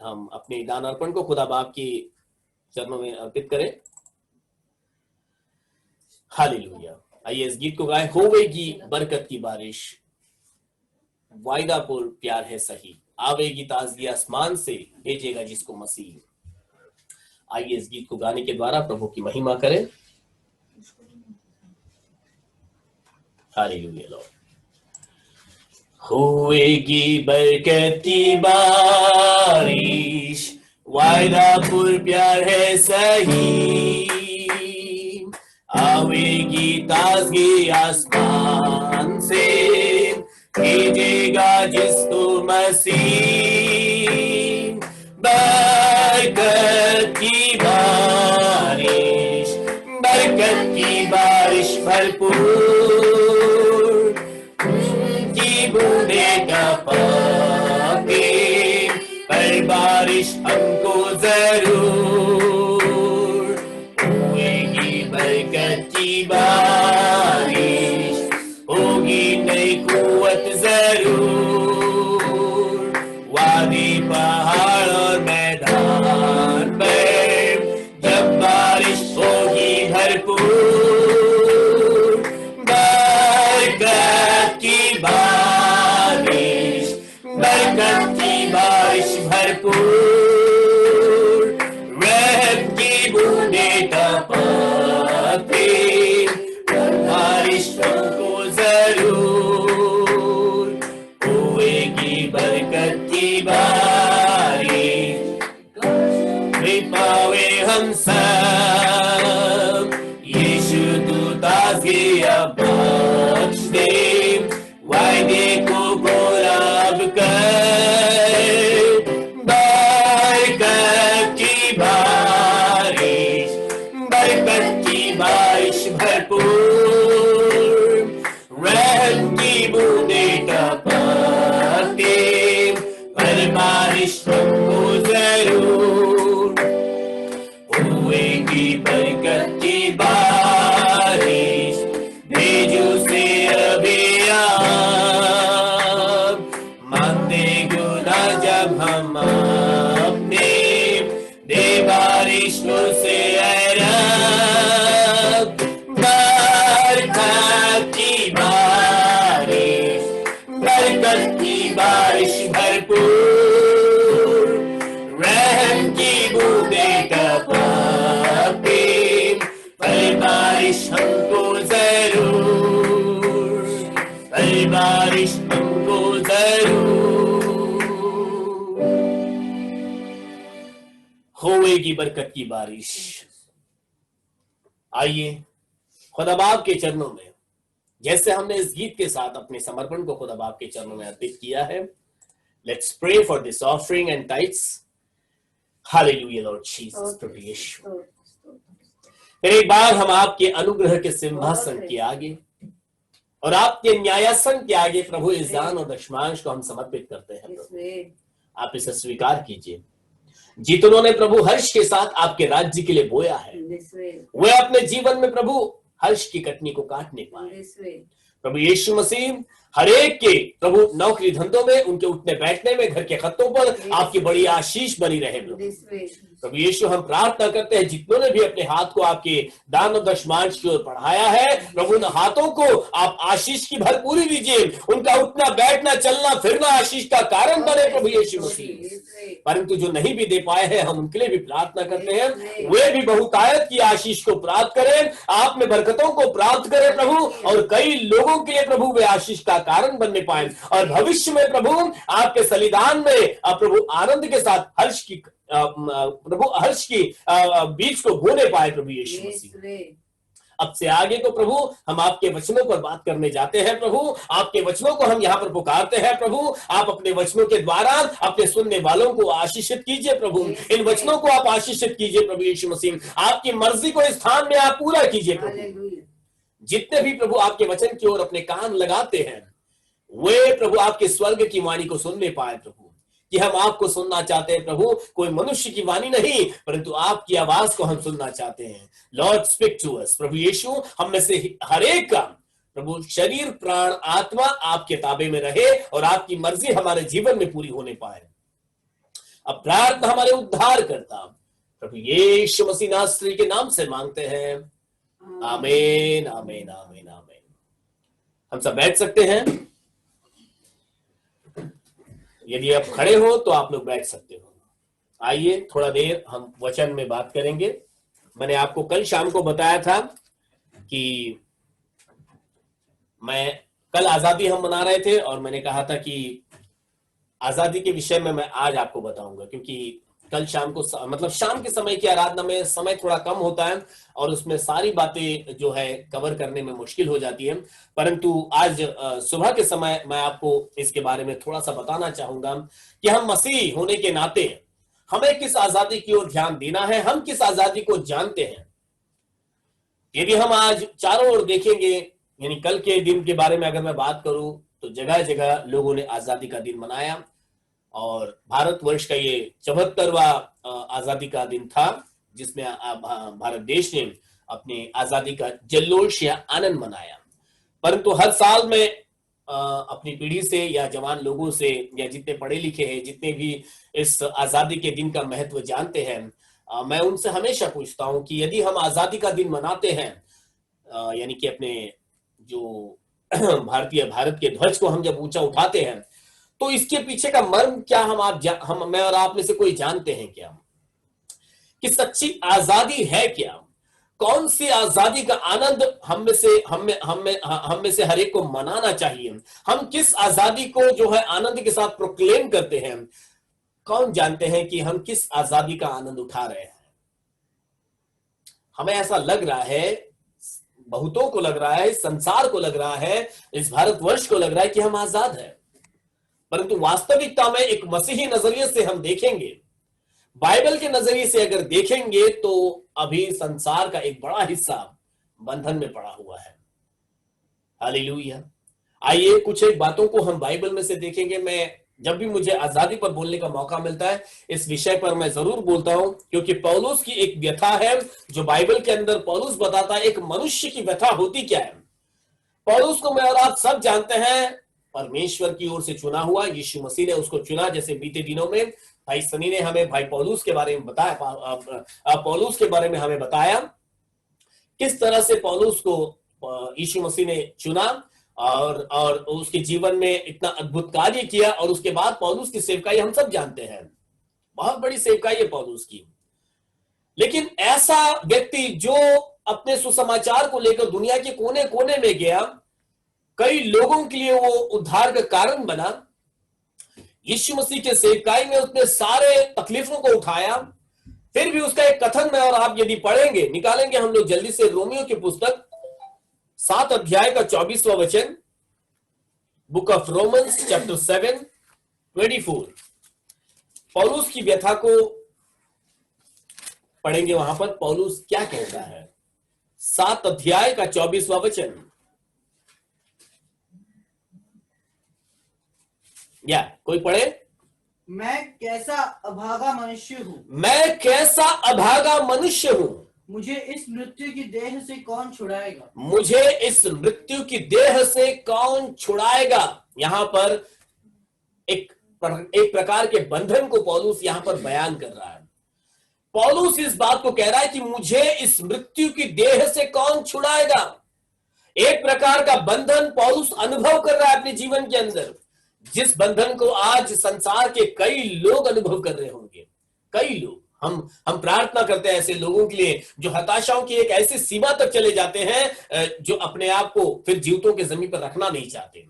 हम अपने दान अर्पण को खुदा बाप की चरणों में अर्पित करें। हालेलुया। आइए इस गीत को गाएं। होवेगी बरकत की बारिश, वायदा पुर प्यार है सही, आवेगी ताजगी आसमान से, भेजेगा जिसको मसीह। आइए इस गीत को गाने के द्वारा प्रभु की महिमा करें। Hallelujah Lord. होएगी बरकत की बारिश, वायदा पुर प्यार है सही, आवेगी ताजगी आसमान से, भेजेगा जिसको मसीह। बरकत की बारिश, बरकत की बारिश भरपूर, की बूंदे टपके, पर बारिश हमको जरूर। होएगी बरकत की बारिश, होगी नई कुव्वत जरूर, वादी पहाड़ और मैदान पर जब बारिश होगी भरपूर। बरकत की बारिश, बरकत की बारिश भरपूर, रहम की बूंदे टपके, बारिश हमको जरूर। होएगी बरकत की बारिश, पावे हम सब, यीशु तू ताजगी अब बख्श दे, वायदे को पूरा अब कर। बरकत की बारिश, बरकत की बारिश भरपूर, रहम की बूंदे टपके, पर बारिश हमको जरूर। होएगी बरकत की बारिश, भेज की बरकत की बारिश। आइए खुदा बाप के चरणों में, जैसे हमने इस गीत के साथ अपने समर्पण को खुदा बाप के चरणों में अर्पित किया है, let's pray for this offering and tithes. Hallelujah Lord Jesus, प्रभु यीशु, फिर एक बार हम आपके अनुग्रह के सिंहासन के आगे और आपके न्यायासन के आगे प्रभु इस दान और दशमांश को हम समर्पित करते हैं। प्रभु आप इसे स्वीकार कीजिए। जितनों ने प्रभु हर्ष के साथ आपके राज्य के लिए बोया है, वे अपने जीवन में प्रभु हर्ष की कटनी को काटने पाए। प्रभु यीशु मसीह हर एक के प्रभु नौकरी धंधों में, उनके उठने बैठने में, घर के खत्तों पर आपकी बड़ी आशीष बनी रहे। प्रभु यीशु हम प्रार्थना करते हैं जितनों ने भी अपने हाथ को आपके दान और दशमांश की ओर बढ़ाया है, प्रभु उन हाथों को आप आशीष की भरपूरी दीजिए। उनका उठना बैठना चलना फिरना आशीष का कारण बने प्रभु यीशु मसीह। परंतु जो नहीं भी दे पाए हैं, हम उनके लिए भी प्रार्थना करते हैं, वे भी बहुतायत की आशीष को प्राप्त करें, आप में बरकतों को प्राप्त करें प्रभु, और कई लोगों के लिए प्रभु वे आशीष का कारण बनने पाए, और भविष्य में प्रभु आपके बलिदान में प्रभु आनंद के साथ हर्ष की बीज को बोने पाए प्रभु यीशु मसीह। अब से आगे तो प्रभु हम आपके वचनों पर बात करने जाते हैं। प्रभु आपके वचनों को हम यहाँ पर पुकारते हैं। प्रभु आप अपने वचनों के द्वारा अपने सुनने वालों को आशीषित कीजिए। प्रभु इन वचनों को आप आशीषित कीजिए प्रभु यीशु मसीह। आपकी मर्जी को इस स्थान में आप पूरा कीजिए प्रभु। जितने भी प्रभु आपके वचन की ओर अपने कान लगाते हैं, वे प्रभु आपके स्वर्ग की वाणी को सुनने पाए प्रभु, कि हम आपको सुनना चाहते हैं प्रभु। कोई मनुष्य की वाणी नहीं, परंतु आपकी आवाज को हम सुनना चाहते हैं। लॉर्ड स्पीक टू अस प्रभु यीशु। हम में से हर एक का प्रभु शरीर प्राण आत्मा आपके ताबे में रहे और आपकी मर्जी हमारे जीवन में पूरी होने पाए। अब प्रार्थना हमारे उद्धार करता प्रभु यीशु मसीह नासरी के नाम से मांगते हैं, आमीन आमीन आमीन आमीन। हम सब बैठ सकते हैं। यदि आप खड़े हो तो आप लोग बैठ सकते हो। आइए थोड़ा देर हम वचन में बात करेंगे। मैंने आपको कल शाम को बताया था कि कल आजादी हम मना रहे थे, और मैंने कहा था कि आजादी के विषय में मैं आज आपको बताऊंगा, क्योंकि कल शाम को मतलब शाम के समय की आराधना में समय थोड़ा कम होता है और उसमें सारी बातें जो है कवर करने में मुश्किल हो जाती है। परंतु आज सुबह के समय मैं आपको इसके बारे में थोड़ा सा बताना चाहूंगा कि हम मसीह होने के नाते हमें किस आजादी की ओर ध्यान देना है, हम किस आजादी को जानते हैं। यदि हम आज चारों ओर देखेंगे, यानी कल के दिन के बारे में अगर मैं बात करूं, तो जगह जगह लोगों ने आजादी का दिन मनाया, और भारतवर्ष का ये 74वां आजादी का दिन था, जिसमें भारत देश ने अपनी आजादी का जल्लोष या आनंद मनाया। परंतु हर साल में अपनी पीढ़ी से या जवान लोगों से या जितने पढ़े लिखे हैं, जितने भी इस आजादी के दिन का महत्व जानते हैं, मैं उनसे हमेशा पूछता हूं कि यदि हम आजादी का दिन मनाते हैं, यानी कि अपने जो भारत के ध्वज को हम जब ऊंचा उठाते हैं, तो इसके पीछे का मर्म क्या मैं और आप में से कोई जानते हैं क्या? कि सच्ची आजादी है क्या? कौन सी आजादी का आनंद हम में से हर एक को मनाना चाहिए? हम किस आजादी को जो है आनंद के साथ प्रोक्लेम करते हैं? कौन जानते हैं कि हम किस आजादी का आनंद उठा रहे हैं? हमें ऐसा लग रहा है, बहुतों को लग रहा है, संसार को लग रहा है, इस भारतवर्ष को लग रहा है कि हम आजाद हैं। परंतु वास्तविकता में एक मसीही नजरिए से हम देखेंगे, बाइबल के नजरिए से अगर देखेंगे, तो अभी संसार का एक बड़ा हिस्सा बंधन में पड़ा हुआ है। हालेलुया। आइए कुछ एक बातों को हम बाइबल में से देखेंगे। मैं जब भी मुझे आजादी पर बोलने का मौका मिलता है, इस विषय पर मैं जरूर बोलता हूं, क्योंकि पौलुस की एक व्यथा है जो बाइबल के अंदर पौलुस बताता है। एक मनुष्य की व्यथा होती क्या है? पौलुस को मैं और आप सब जानते हैं, परमेश्वर की ओर से चुना हुआ, यीशु मसीह ने उसको चुना। जैसे बीते दिनों में भाई सनी ने हमें भाई पौलुस के बारे में बताया, पौलुस के बारे में हमें बताया किस तरह से पौलुस को यीशु मसीह ने चुना और उसके जीवन में इतना अद्भुत कार्य किया। और उसके बाद पौलुस की सेवकाई हम सब जानते हैं, बहुत बड़ी सेवकाई है पौलुस की। लेकिन ऐसा व्यक्ति जो अपने सुसमाचार को लेकर दुनिया के कोने कोने में गया, कई लोगों के लिए वो उद्धार का कारण बना। यीशु मसीह के सेवकाई में उसने सारे तकलीफों को उठाया, फिर भी उसका एक कथन में, और आप यदि पढ़ेंगे, निकालेंगे हम लोग जल्दी से रोमियो की पुस्तक 7 अध्याय का 24वां वचन, बुक ऑफ रोमन्स चैप्टर 7 24। पौलुस की व्यथा को पढ़ेंगे, वहां पर पौलुस क्या कहता है। 7 अध्याय का 24वां वचन, या कोई पढ़े। मैं कैसा अभागा मनुष्य हूँ, मैं कैसा अभागा मनुष्य हूं, मुझे इस मृत्यु की देह से कौन छुड़ाएगा। मुझे इस मृत्यु की देह से कौन छुड़ाएगा। यहां पर एक प्रकार के बंधन को पौलुस यहां पर बयान कर रहा है। पौलुस इस बात को कह रहा है कि मुझे इस मृत्यु की देह से कौन छुड़ाएगा। एक प्रकार का बंधन पौलुस अनुभव कर रहा है अपने जीवन के अंदर, जिस बंधन को आज संसार के कई लोग अनुभव कर रहे होंगे। कई लोग, हम प्रार्थना करते हैं ऐसे लोगों के लिए जो हताशाओं की एक ऐसी सीमा तक चले जाते हैं जो अपने आप को फिर जीवितों के जमीन पर रखना नहीं चाहते।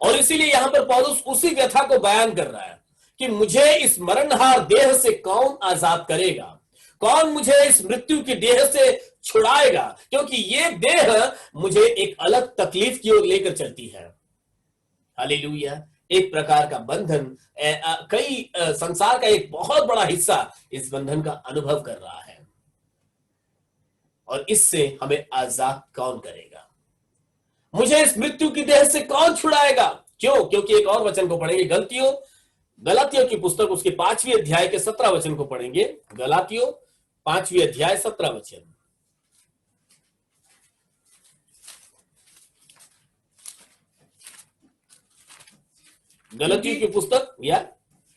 और इसीलिए यहां पर पौलुस उसी व्यथा को बयान कर रहा है कि मुझे इस मरणहार देह से कौन आजाद करेगा, कौन मुझे इस मृत्यु की देह से छुड़ाएगा, क्योंकि ये देह मुझे एक अलग तकलीफ की ओर लेकर चलती है। हालेलुया। एक प्रकार का बंधन, कई संसार का एक बहुत बड़ा हिस्सा इस बंधन का अनुभव कर रहा है, और इससे हमें आजाद कौन करेगा। मुझे इस मृत्यु की देह से कौन छुड़ाएगा। क्यों? क्योंकि एक और वचन को पढ़ेंगे, गलातियों की पुस्तक उसके 5वीं अध्याय के 17 वचन को पढ़ेंगे। गलातियों 5वीं अध्याय 17 वचन। गलातियों की पुस्तक, या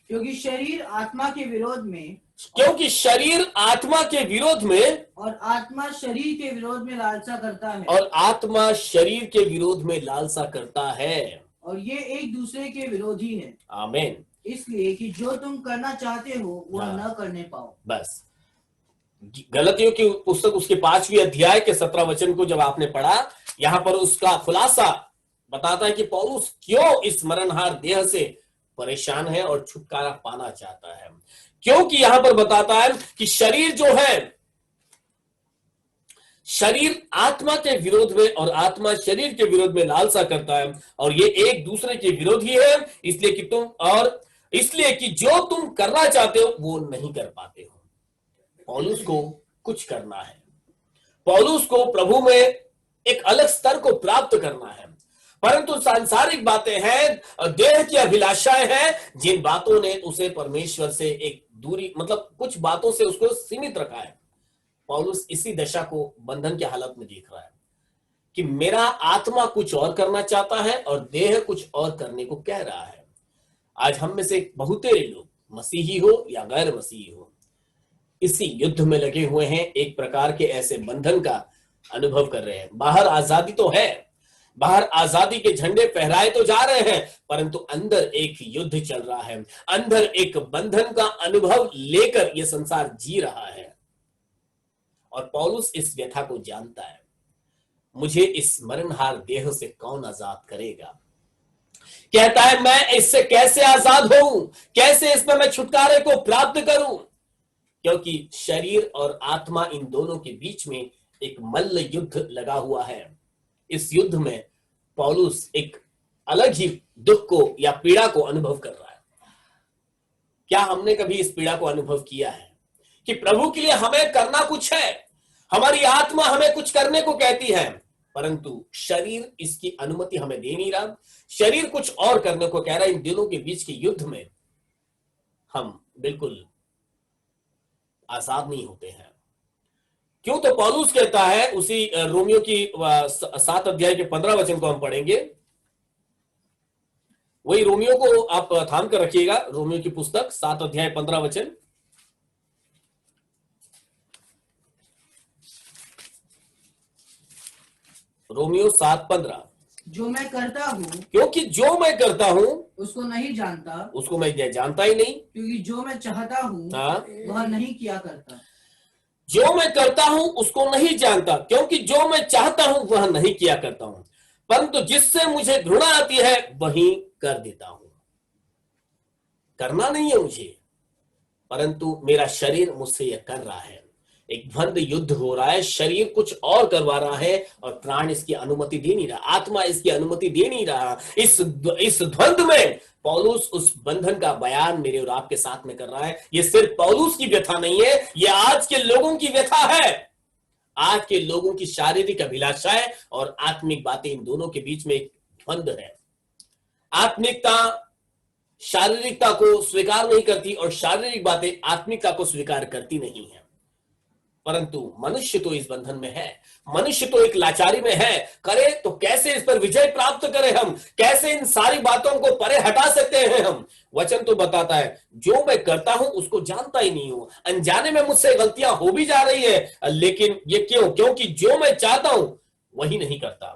क्योंकि शरीर आत्मा के विरोध में, क्योंकि शरीर आत्मा के विरोध में, और आत्मा शरीर के विरोध में लालसा करता है, और आत्मा शरीर के विरोध में लालसा करता है, और ये एक दूसरे के विरोधी है। आमीन। इसलिए कि जो तुम करना चाहते हो वह न करने पाओ। बस गलातियों की पुस्तक उसके 5वीं अध्याय के 17 वचन को जब आपने पढ़ा, यहां पर उसका खुलासा बताता है कि पौलुस क्यों इस मरणहार देह से परेशान है और छुटकारा पाना चाहता है। क्योंकि यहां पर बताता है कि शरीर जो है, शरीर आत्मा के विरोध में और आत्मा शरीर के विरोध में लालसा करता है, और ये एक दूसरे के विरोधी है। इसलिए कि जो तुम करना चाहते हो वो नहीं कर पाते हो। पौलुस को कुछ करना है, पौलुस को प्रभु में एक अलग स्तर को प्राप्त करना है, परंतु सांसारिक बातें हैं, देह की अभिलाषाएं हैं, जिन बातों ने उसे परमेश्वर से एक दूरी, मतलब कुछ बातों से उसको सीमित रखा है। पौलुस इसी दशा को बंधन की हालत में देख रहा है कि मेरा आत्मा कुछ और करना चाहता है और देह कुछ और करने को कह रहा है। आज हम में से बहुतेरे लोग, मसीही हो या गैर मसीही हो, इसी युद्ध में लगे हुए हैं, एक प्रकार के ऐसे बंधन का अनुभव कर रहे हैं। बाहर आजादी तो है, बाहर आजादी के झंडे फहराए तो जा रहे हैं, परंतु अंदर एक युद्ध चल रहा है, अंदर एक बंधन का अनुभव लेकर यह संसार जी रहा है। और पौलुस इस व्यथा को जानता है, मुझे इस मरणहार देह से कौन आजाद करेगा। कहता है मैं इससे कैसे आजाद होऊं, कैसे इसमें मैं छुटकारे को प्राप्त करूं, क्योंकि शरीर और आत्मा इन दोनों के बीच में एक मल्ल युद्ध लगा हुआ है। इस युद्ध में पौलुस एक अलग ही दुख को या पीड़ा को अनुभव कर रहा है। क्या हमने कभी इस पीड़ा को अनुभव किया है कि प्रभु के लिए हमें करना कुछ है, हमारी आत्मा हमें कुछ करने को कहती है, परंतु शरीर इसकी अनुमति हमें दे नहीं रहा, शरीर कुछ और करने को कह रहा है। इन दोनों के बीच के युद्ध में हम बिल्कुल आजाद नहीं होते हैं। क्यों? तो पौलुस कहता है, उसी रोमियो की 7 अध्याय के 15 वचन को हम पढ़ेंगे। वही रोमियो को आप थाम कर रखिएगा, रोमियो की पुस्तक 7 अध्याय 15 वचन। रोमियो 7:15। जो मैं करता हूँ, क्योंकि जो मैं करता हूँ उसको नहीं जानता, उसको मैं जानता ही नहीं, क्योंकि जो मैं चाहता हूँ वह नहीं किया करता। जो मैं करता हूं उसको नहीं जानता, क्योंकि जो मैं चाहता हूं वह नहीं किया करता हूं, परंतु जिससे मुझे घृणा आती है वही कर देता हूं। करना नहीं है मुझे, परंतु मेरा शरीर मुझसे यह कर रहा है। एक द्वंद युद्ध हो रहा है, शरीर कुछ और करवा रहा है और प्राण इसकी अनुमति दे नहीं रहा, आत्मा इसकी अनुमति दे नहीं रहा। इस द्वंद में पौलुस उस बंधन का बयान मेरे और आपके साथ में कर रहा है। ये सिर्फ पौलुस की व्यथा नहीं है, ये आज के लोगों की व्यथा है। आज के लोगों की शारीरिक अभिलाषाएं और आत्मिक बातें, इन दोनों के बीच में एक द्वंद है। आत्मिकता शारीरिकता को स्वीकार नहीं करती और शारीरिक बातें आत्मिकता को स्वीकार करती नहीं है। परंतु मनुष्य तो इस बंधन में है, मनुष्य तो एक लाचारी में है। करे तो कैसे इस पर विजय प्राप्त करें हम, कैसे इन सारी बातों को परे हटा सकते हैं हम। वचन तो बताता है जो मैं करता हूं उसको जानता ही नहीं हूं, अनजाने में मुझसे गलतियां हो भी जा रही है, लेकिन ये क्यों? क्योंकि जो मैं चाहता हूं वही नहीं करता,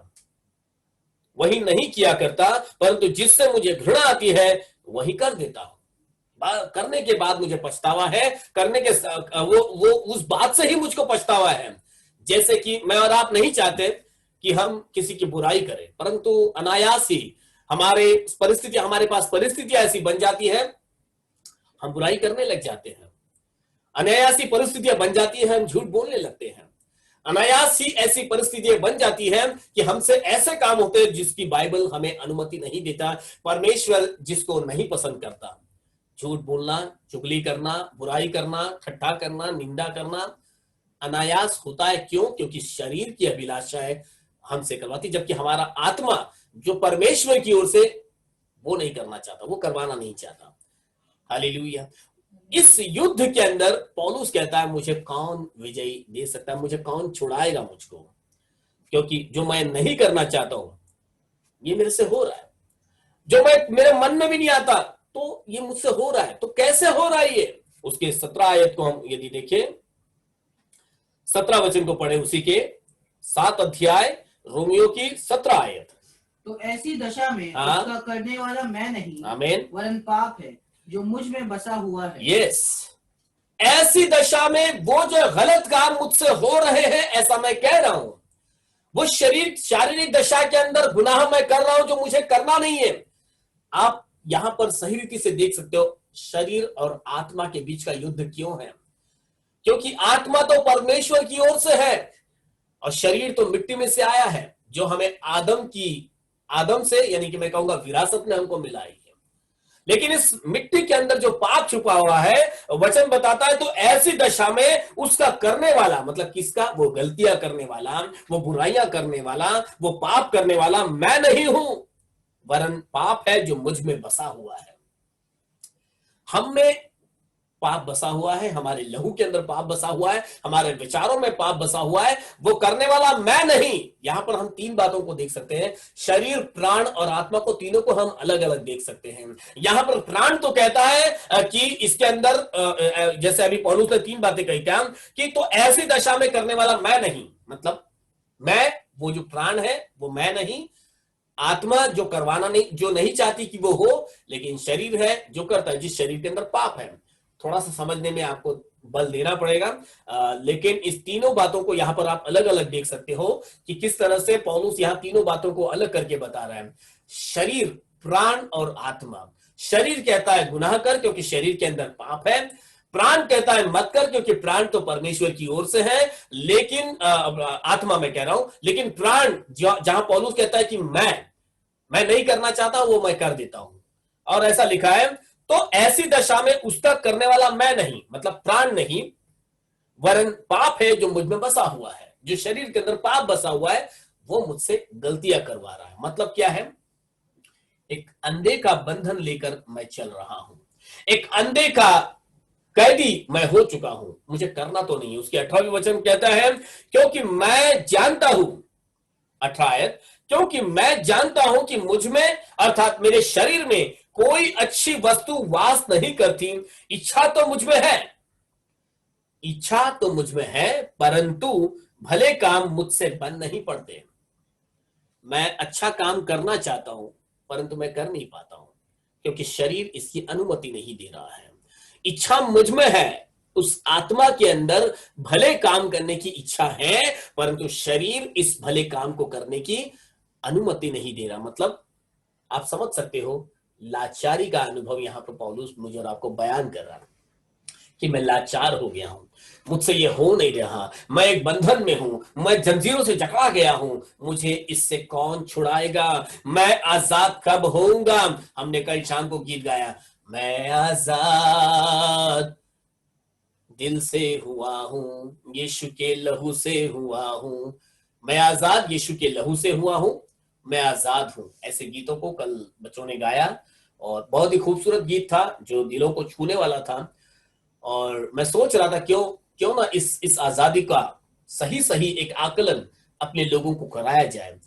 वही नहीं किया करता, परंतु जिससे मुझे घृणा आती है वही कर देता हूं। करने के बाद मुझे पछतावा है, करने के वो उस बात से ही मुझको पछतावा है। जैसे कि मैं और आप नहीं चाहते कि हम किसी की बुराई करें, परंतु अनायास ही हमारे पास परिस्थितियां ऐसी बन जाती है, हम बुराई करने लग जाते हैं। अनायास ही परिस्थितियां बन जाती है, हम झूठ बोलने लगते हैं। अनायास ही ऐसी परिस्थितियां बन जाती है कि हमसे ऐसे काम होते हैं जिसकी बाइबल हमें अनुमति नहीं देता, परमेश्वर जिसको नहीं पसंद करता। झूठ बोलना, चुगली करना, बुराई करना, ठट्ठा करना, निंदा करना अनायास होता है। क्यों? क्योंकि शरीर की अभिलाषाएं हमसे करवाती, जबकि हमारा आत्मा जो परमेश्वर की ओर से वो नहीं करना चाहता, वो करवाना नहीं चाहता। हालेलुया। इस युद्ध के अंदर पौलुस कहता है मुझे कौन विजयी दे सकता है, मुझे कौन छुड़ाएगा मुझको, क्योंकि जो मैं नहीं करना चाहता हूं ये मेरे से हो रहा है, जो मैं मेरे मन में भी नहीं आता तो ये मुझसे हो रहा है। तो कैसे हो रहा है ये? उसके 17 आयत को हम यदि देखें, 17 वचन को पढ़े, उसी के 7 अध्याय रोमियो की 17 आयत। तो ऐसी दशा में उसका करने वाला मैं नहीं, आमीन, वरन पाप है जो मुझ में बसा हुआ है। यस, ऐसी दशा में वो जो गलत काम मुझसे हो रहे हैं, ऐसा मैं कह रहा हूं, वो शारीरिक दशा के अंदर गुनाह मैं कर रहा हूं जो मुझे करना नहीं है। आप यहां पर सही रीति से देख सकते हो शरीर और आत्मा के बीच का युद्ध क्यों है। क्योंकि आत्मा तो परमेश्वर की ओर से है और शरीर तो मिट्टी में से आया है, जो हमें आदम से यानी कि मैं कहूंगा विरासत में हमको मिला है। लेकिन इस मिट्टी के अंदर जो पाप छुपा हुआ है, वचन बताता है तो ऐसी दशा में उसका करने वाला, मतलब किसका? वो गलतियां करने वाला, वो बुराइयां करने वाला, वो पाप करने वाला मैं नहीं हूं, वरन पाप है जो मुझ में बसा हुआ है। हम में पाप बसा हुआ है, हमारे लहू के अंदर पाप बसा हुआ है, हमारे विचारों में पाप बसा हुआ है, वो करने वाला मैं नहीं। यहां पर हम 3 बातों को देख सकते हैं, शरीर, प्राण और आत्मा को, तीनों को हम अलग अलग देख सकते हैं। यहां पर प्राण तो कहता है कि इसके अंदर जैसे अभी पौलुस ने 3 बातें कही क्या कि तो ऐसी दशा में करने वाला मैं नहीं, मतलब मैं, वो जो प्राण है वो मैं नहीं, आत्मा जो करवाना नहीं, जो नहीं चाहती कि वो हो, लेकिन शरीर है जो करता है, जिस शरीर के अंदर पाप है। थोड़ा सा समझने में आपको बल देना पड़ेगा, लेकिन इस तीनों बातों को यहां पर आप अलग अलग देख सकते हो कि किस तरह से पौलुस यहां तीनों बातों को अलग करके बता रहा है। शरीर, प्राण और आत्मा। शरीर कहता है गुनाह कर क्योंकि शरीर के अंदर पाप है, प्राण कहता है मत कर क्योंकि प्राण तो परमेश्वर की ओर से है, लेकिन आत्मा मैं कह रहा हूं, लेकिन प्राण जहां पौलुस कहता है कि मैं नहीं करना चाहता वो मैं कर देता हूं, और ऐसा लिखा है तो ऐसी दशा में उसका करने वाला मैं नहीं, मतलब प्राण नहीं, वरन पाप है जो मुझ में बसा हुआ है। जो शरीर के अंदर पाप बसा हुआ है वो मुझसे गलतियां करवा रहा है। मतलब क्या है? एक अंधे का बंधन लेकर मैं चल रहा हूं, एक अंधे का कैदी मैं हो चुका हूं, मुझे करना तो नहीं। उसके 18वें वचन कहता है क्योंकि मैं जानता हूं, 18 आयत, क्योंकि मैं जानता हूं कि मुझ में अर्थात मेरे शरीर में कोई अच्छी वस्तु वास नहीं करती। इच्छा तो मुझ में है, इच्छा तो मुझ में है, परंतु भले काम मुझसे बन नहीं पड़ते। मैं अच्छा काम करना चाहता हूं परंतु मैं कर नहीं पाता हूं क्योंकि शरीर इसकी अनुमति नहीं दे रहा है। इच्छा मुझ में है, उस आत्मा के अंदर भले काम करने की इच्छा है, परंतु शरीर इस भले काम को करने की अनुमति नहीं दे रहा। मतलब आप समझ सकते हो लाचारी का अनुभव यहां पर पौलुस मुझे और आपको बयान कर रहा है कि मैं लाचार हो गया हूं, मुझसे ये हो नहीं रहा, मैं एक बंधन में हूं, मैं जंजीरों से जकड़ा गया हूं, मुझे इससे कौन छुड़ाएगा, मैं आजाद कब होऊंगा। हमने कल शाम को गीत गाया, मैं आजाद दिल से हुआ हूं, यीशु के लहू से हुआ हूं, मैं आजाद यीशु के लहू से हुआ हूं, मैं आजाद हूं। ऐसे गीतों को कल बच्चों ने गाया और बहुत ही खूबसूरत गीत था जो दिलों को छूने वाला था। और मैं सोच रहा था क्यों ना इस आजादी का सही एक आकलन अपने लोगों को कराया जाए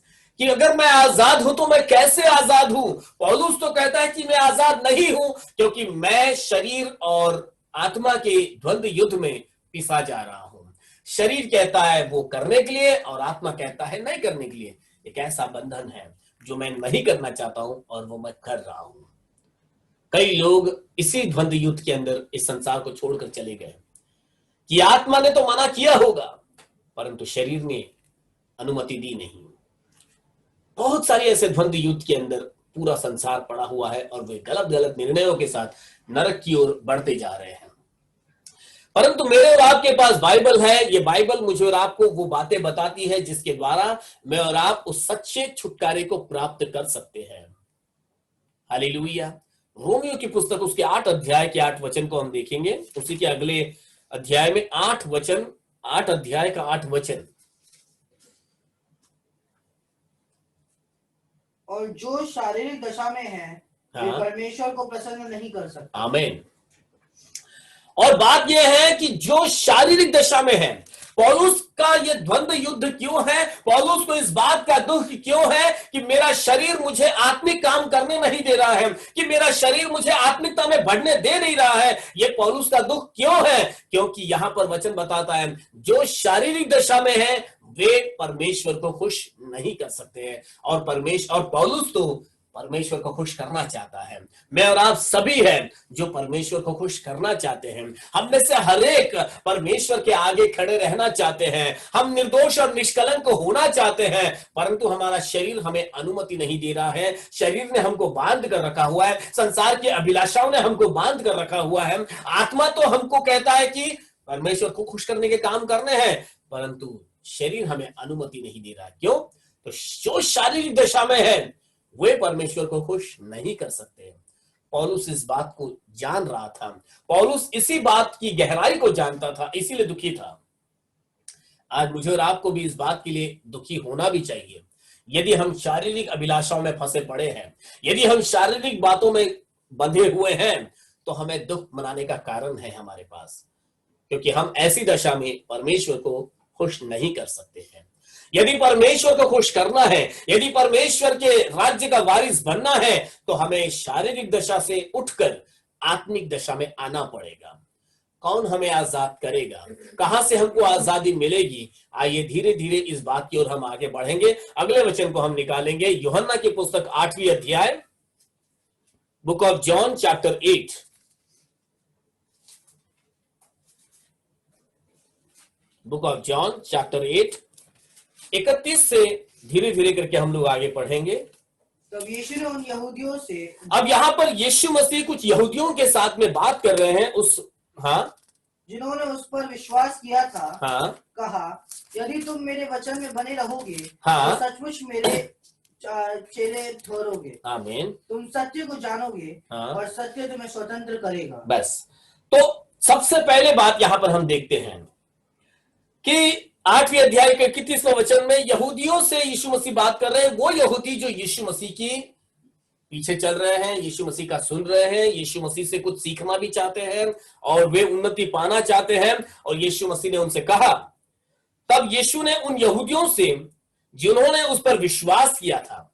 कि अगर मैं आजाद हूं तो मैं कैसे आजाद हूं। पौलुस तो कहता है कि मैं आजाद नहीं हूं क्योंकि मैं शरीर और आत्मा के द्वंद्व युद्ध में पिसा जा रहा हूं। शरीर कहता है वो करने के लिए और आत्मा कहता है नहीं करने के लिए। एक ऐसा बंधन है जो मैं नहीं करना चाहता हूं और वो मैं कर रहा हूं। कई लोग इसी द्वंद्व युद्ध के अंदर इस संसार को छोड़कर चले गए कि आत्मा ने तो मना किया होगा परंतु शरीर ने अनुमति दी नहीं। बहुत सारे ऐसे द्वंद्व युद्ध के अंदर पूरा संसार पड़ा हुआ है और वे गलत निर्णयों के साथ नरक की ओर बढ़ते जा रहे हैं। परंतु मेरे और आपके पास बाइबल है। ये बाइबल मुझे और आपको वो बातें बताती है जिसके द्वारा मैं और आप उस सच्चे छुटकारे को प्राप्त कर सकते हैं। हालेलुया। रोमियो की पुस्तक उसके 8 अध्याय के 8 वचन को हम देखेंगे। उसी के अगले अध्याय में 8 अध्याय का 8 वचन। और जो शारीरिक दशा में है वे परमेश्वर को प्रसन्न नहीं कर सकते। आमीन। और बात यह है कि जो शारीरिक दशा में है, पौलुस का ये द्वंद्व युद्ध क्यों है, पौलुस को इस बात का दुख क्यों है कि मेरा शरीर मुझे आत्मिक काम करने नहीं दे रहा है, कि मेरा शरीर मुझे आत्मिकता में बढ़ने दे नहीं रहा है। ये पौलुस का दुख क्यों है? क्योंकि यहां पर वचन बताता है जो शारीरिक दशा में है वे परमेश्वर को खुश नहीं कर सकते हैं। और पौलुस तो परमेश्वर को खुश करना चाहता है। मैं और आप सभी हैं जो परमेश्वर को खुश करना चाहते हैं। हम में से हर एक परमेश्वर के आगे खड़े रहना चाहते हैं। हम निर्दोष और निष्कलंक होना चाहते हैं, परंतु हमारा शरीर हमें अनुमति नहीं दे रहा है। शरीर ने हमको बांध कर रखा हुआ है, संसार की अभिलाषाओं ने हमको बांध कर रखा हुआ है। आत्मा तो हमको कहता है कि परमेश्वर को खुश करने के काम करने हैं, परंतु शरीर हमें अनुमति नहीं दे रहा। क्यों? तो जो शारीरिक दशा में है वे परमेश्वर को खुश नहीं कर सकते। पौलुस इस बात को जान रहा था। पौलुस इसी बात की गहराई को जानता था, इसीलिए दुखी था। आज मुझे और आपको भी इस बात के लिए दुखी होना भी चाहिए। यदि हम शारीरिक अभिलाषाओं में फंसे पड़े हैं, यदि हम शारीरिक बातों में बंधे हुए हैं, तो हमें दुख मनाने का कारण है हमारे पास, क्योंकि हम ऐसी दशा में परमेश्वर को खुश नहीं कर सकते हैं। यदि परमेश्वर को खुश करना है, यदि परमेश्वर के राज्य का वारिस बनना है, तो हमें शारीरिक दशा से उठकर आत्मिक दशा में आना पड़ेगा। कौन हमें आजाद करेगा? कहां से हमको आजादी मिलेगी? आइए धीरे धीरे इस बात की ओर हम आगे बढ़ेंगे। अगले वचन को हम निकालेंगे यूहन्ना की पुस्तक 8वीं अध्याय, book of John chapter 8। Book of John chapter 8 31 से धीरे धीरे करके हम लोग आगे पढ़ेंगे। तब यीशु ने उन यहूदियों से, अब यहाँ पर यीशु मसीह कुछ यहूदियों के साथ में बात कर रहे हैं, जिन्होंने उस पर विश्वास किया था। कहा, यदि तुम मेरे वचन में बने रहोगे तो सचमुच मेरे चेले ठहरोगे। आमीन। तुम सत्य को जानोगे और सत्य तुम्हें स्वतंत्र करेगा। बस। तो सबसे पहले बात यहाँ पर हम देखते हैं कि 8वीं अध्याय के 31वें वचन में यहूदियों से यीशु मसीह बात कर रहे हैं। वो यहूदी जो यीशु मसीह की पीछे चल रहे हैं, यीशु मसीह का सुन रहे हैं, यीशु मसीह से कुछ सीखना भी चाहते हैं और वे उन्नति पाना चाहते हैं। और यीशु मसीह ने उनसे कहा, तब यीशु ने उन यहूदियों से जिन्होंने उस पर विश्वास किया था,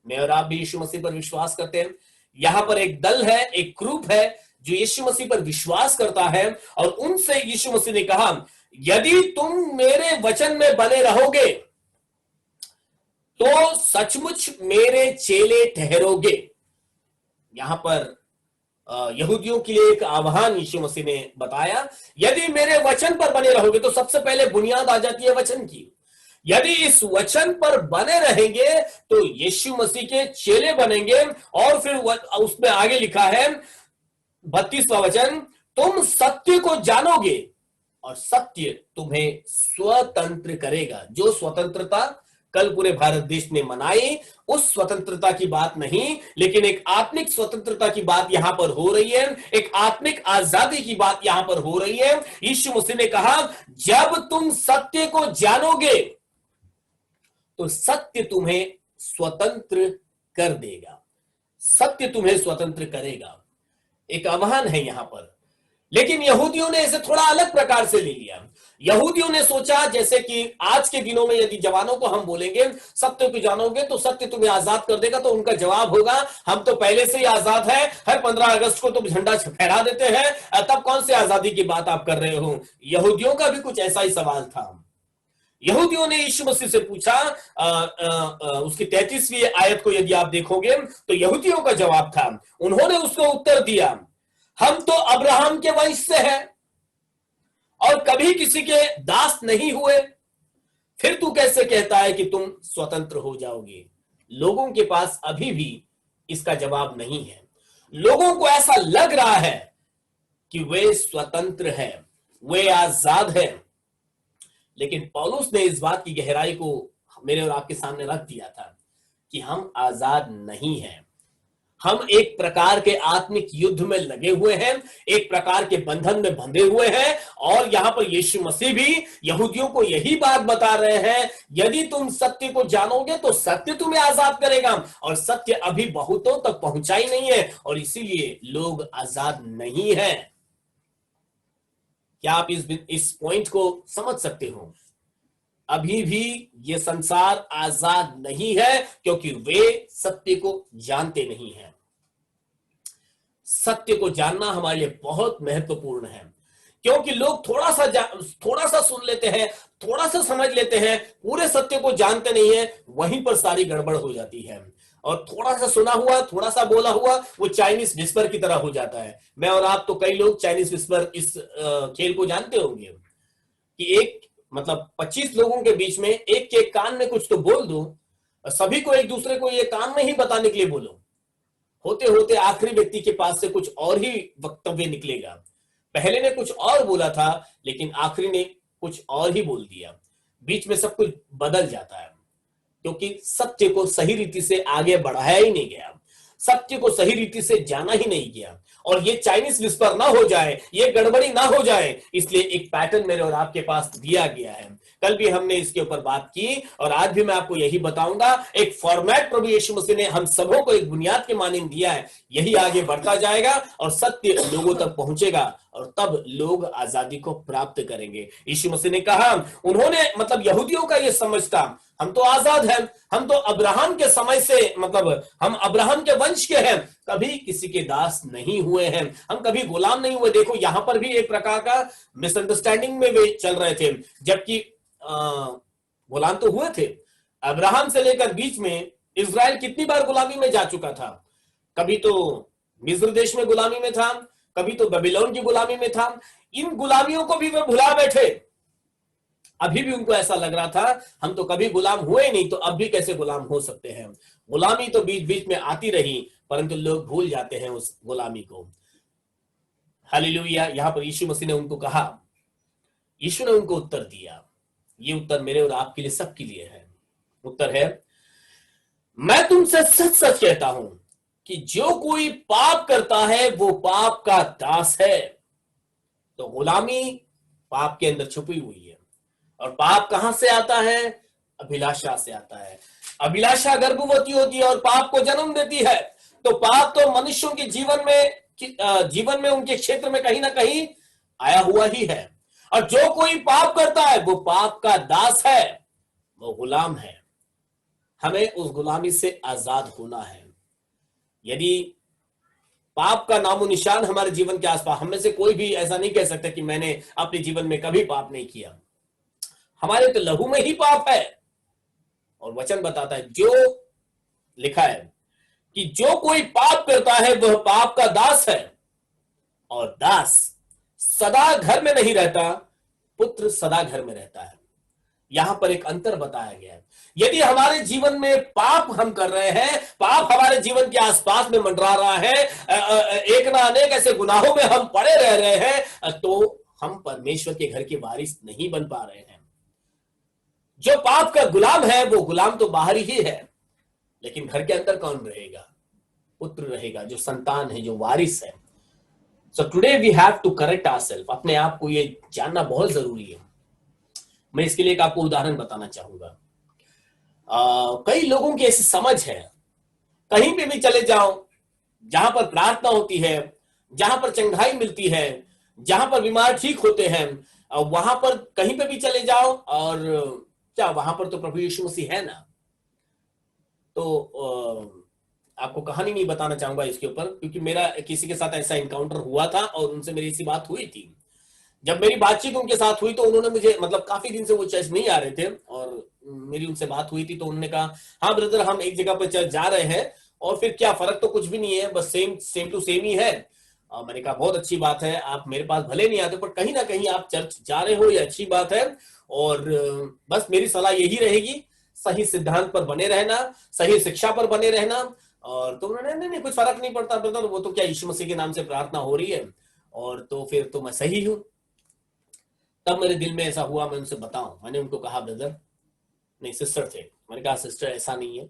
मैं और आप भी यीशु मसीह पर विश्वास करते हैं। यहां पर एक दल है, एक ग्रुप है जो यीशु मसीह पर विश्वास करता है, और उनसे यीशु मसीह ने कहा, यदि तुम मेरे वचन में बने रहोगे तो सचमुच मेरे चेले ठहरोगे। यहां पर यहूदियों के लिए एक आह्वान यीशु मसीह ने बताया। यदि मेरे वचन पर बने रहोगे, तो सबसे पहले बुनियाद आ जाती है वचन की। यदि इस वचन पर बने रहेंगे तो यीशु मसीह के चेले बनेंगे। और फिर उसमें आगे लिखा है 32वां वचन, तुम सत्य को जानोगे और सत्य तुम्हें स्वतंत्र करेगा। जो स्वतंत्रता कल पूरे भारत देश ने मनाई, उस स्वतंत्रता की बात नहीं, लेकिन एक आत्मिक स्वतंत्रता की बात यहां पर हो रही है, एक आत्मिक आजादी की बात यहां पर हो रही है। यीशु मसीह ने कहा, जब तुम सत्य को जानोगे तो सत्य तुम्हें स्वतंत्र कर देगा, सत्य तुम्हें स्वतंत्र करेगा। एक आह्वान है यहां पर, लेकिन यहूदियों ने इसे थोड़ा अलग प्रकार से ले लिया। यहूदियों ने सोचा, जैसे कि आज के दिनों में यदि जवानों को हम बोलेंगे सत्य को जानोगे तो सत्य तुम्हें आजाद कर देगा, तो उनका जवाब होगा, हम तो पहले से ही आजाद है, हर 15 अगस्त को तुम झंडा फहरा देते हैं, तब कौन से आजादी की बात आप कर रहे हो। यहूदियों का भी कुछ ऐसा ही सवाल था। यहूदियों ने यीशु मसीह से पूछा, उसकी 33वीं आयत को यदि आप देखोगे तो यहूदियों का जवाब था, उन्होंने उसको उत्तर दिया, हम तो अब्राहम के वंश से हैं और कभी किसी के दास नहीं हुए, फिर तू कैसे कहता है कि तुम स्वतंत्र हो जाओगे। लोगों के पास अभी भी इसका जवाब नहीं है। लोगों को ऐसा लग रहा है कि वे स्वतंत्र हैं, वे आजाद हैं, लेकिन पौलुस ने इस बात की गहराई को मेरे और आपके सामने रख दिया था कि हम आजाद नहीं हैं। हम एक प्रकार के आत्मिक युद्ध में लगे हुए हैं, एक प्रकार के बंधन में बंधे हुए हैं। और यहां पर यीशु मसीह भी यहूदियों को यही बात बता रहे हैं, यदि तुम सत्य को जानोगे तो सत्य तुम्हें आजाद करेगा, और सत्य अभी बहुतों तक पहुंचा ही नहीं है और इसीलिए लोग आजाद नहीं है। क्या आप इस पॉइंट को समझ सकते हो? अभी भी ये संसार आजाद नहीं है क्योंकि वे सत्य को जानते नहीं हैं। सत्य को जानना हमारे लिए बहुत महत्वपूर्ण है, क्योंकि लोग थोड़ा सा सुन लेते हैं, थोड़ा सा समझ लेते हैं, पूरे सत्य को जानते नहीं है, वहीं पर सारी गड़बड़ हो जाती है। और थोड़ा सा सुना हुआ, थोड़ा सा बोला हुआ, वो चाइनीज विस्पर की तरह हो जाता है। मैं और आप तो कई लोग चाइनीज विस्पर इस खेल को जानते होंगे कि एक मतलब 25 लोगों के बीच में एक के कान में कुछ तो बोल दो, सभी को एक दूसरे को ये कान में ही बताने के लिए बोलो, होते होते आखिरी व्यक्ति के पास से कुछ और ही वक्तव्य निकलेगा। पहले ने कुछ और बोला था लेकिन आखिरी ने कुछ और ही बोल दिया, बीच में सब कुछ बदल जाता है, क्योंकि सत्य को सही रीति से आगे बढ़ाया ही नहीं गया, सत्य को सही रीति से जाना ही नहीं गया। और ये चाइनीज विस्पर ना हो जाए, ये गड़बड़ी ना हो जाए, इसलिए एक पैटर्न मेरे और आपके पास दिया गया है। कल भी हमने इसके ऊपर बात की और आज भी मैं आपको यही बताऊंगा। एक फॉर्मेट प्रभु यीशु मसीह ने हम सबों को एक बुनियाद के मानंद दिया है, यही आगे बढ़ता जाएगा और सत्य लोगों तक पहुंचेगा और तब लोग आजादी को प्राप्त करेंगे। यीशु मसीह ने कहा, उन्होंने मतलब यहूदियों का ये समझ था, हम तो आजाद हैं, हम तो अब्राहम के समय से मतलब हम अब्राहम के वंश के हैं, कभी किसी के दास नहीं हुए हैं, हम कभी गुलाम नहीं हुए। देखो यहां पर भी एक प्रकार का मिसअंडरस्टैंडिंग में वे चल रहे थे, जबकि गुलाम तो हुए थे। अब्राहम से लेकर बीच में इजराइल कितनी बार गुलामी में जा चुका था, कभी तो मिस्र देश में गुलामी में था, कभी तो बेबीलोन की गुलामी में था। इन गुलामियों को भी वे भुला बैठे। अभी भी उनको ऐसा लग रहा था हम तो कभी गुलाम हुए नहीं, तो अब भी कैसे गुलाम हो सकते हैं। गुलामी तो बीच बीच में आती रही, परंतु लोग भूल जाते हैं उस गुलामी को। हालेलुया। यहां पर यीशु मसीह ने उनको कहा, यीशु ने उनको उत्तर दिया। ये उत्तर मेरे और आपके लिए, सबके लिए है। उत्तर है, मैं तुमसे सच सच कहता हूं कि जो कोई पाप करता है वो पाप का दास है। तो गुलामी पाप के अंदर छुपी हुई है। और पाप कहां से आता है? अभिलाषा से आता है। अभिलाषा गर्भवती होती है और पाप को जन्म देती है। तो पाप तो मनुष्यों के जीवन में उनके क्षेत्र में कहीं ना कहीं आया हुआ ही है। और जो कोई पाप करता है वो पाप का दास है, वो गुलाम है। हमें उस गुलामी से आजाद होना है। यदि पाप का नामो निशान हमारे जीवन के आसपास, हम में से कोई भी ऐसा नहीं कह सकता कि मैंने अपने जीवन में कभी पाप नहीं किया। हमारे तो लहू में ही पाप है। और वचन बताता है, जो लिखा है कि जो कोई पाप करता है वह पाप का दास है। और दास सदा घर में नहीं रहता, पुत्र सदा घर में रहता है। यहां पर एक अंतर बताया गया है। यदि हमारे जीवन में पाप हम कर रहे हैं, पाप हमारे जीवन के आसपास में मंडरा रहा है, एक ना अनेक ऐसे गुनाहों में हम पड़े रह रहे हैं, तो हम परमेश्वर के घर के वारिस नहीं बन पा रहे हैं। जो पाप का गुलाम है वो गुलाम तो बाहर ही है, लेकिन घर के अंदर कौन रहेगा? पुत्र रहेगा, जो संतान है, जो वारिस है। So today we have to correct ourselves. अपने आप को ये जानना बहुत जरूरी है। मैं इसके लिए एक आपको उदाहरण बताना चाहूंगा। कई लोगों की ऐसी समझ है, कहीं पे भी चले जाओ, जहां पर प्रार्थना होती है, जहां पर चंगाई मिलती है, जहां पर बीमार ठीक होते हैं, वहां पर कहीं पे भी चले जाओ, और क्या वहां पर तो प्रभु यीशु मसीह है ना। तो आपको कहानी नहीं बताना चाहूंगा इसके ऊपर, क्योंकि मेरा किसी के साथ ऐसा इनकाउंटर हुआ था और उनसे मेरी ऐसी बात हुई थी। जब मेरी बातचीत उनके साथ हुई तो उन्होंने मुझे, मतलब काफी दिन से वो चर्च नहीं आ रहे थे, और मेरी उनसे बात हुई थी तो उन्होंने कहा, हाँ ब्रदर, हम एक जगह पर चर्च जा रहे हैं, और फिर क्या फर्क तो कुछ भी नहीं है, बस सेम टू सेम ही है। मैंने कहा बहुत अच्छी बात है, आप मेरे पास भले नहीं आते पर कहीं ना कहीं आप चर्च जा रहे हो, ये अच्छी बात है। और बस मेरी सलाह यही रहेगी, सही सिद्धांत पर बने रहना, सही शिक्षा पर बने रहना। और तो उन्होंने नहीं कुछ फर्क नहीं पड़ता ब्रदर, वो तो क्या यीशु मसीह के नाम से प्रार्थना हो रही है, और तो फिर तो मैं सही हूं। तब मेरे दिल में ऐसा हुआ, मैं उनसे बताऊं, मैंने उनको कहा ब्रदर, नहीं सिस्टर थे, मैंने कहा सिस्टर ऐसा नहीं है।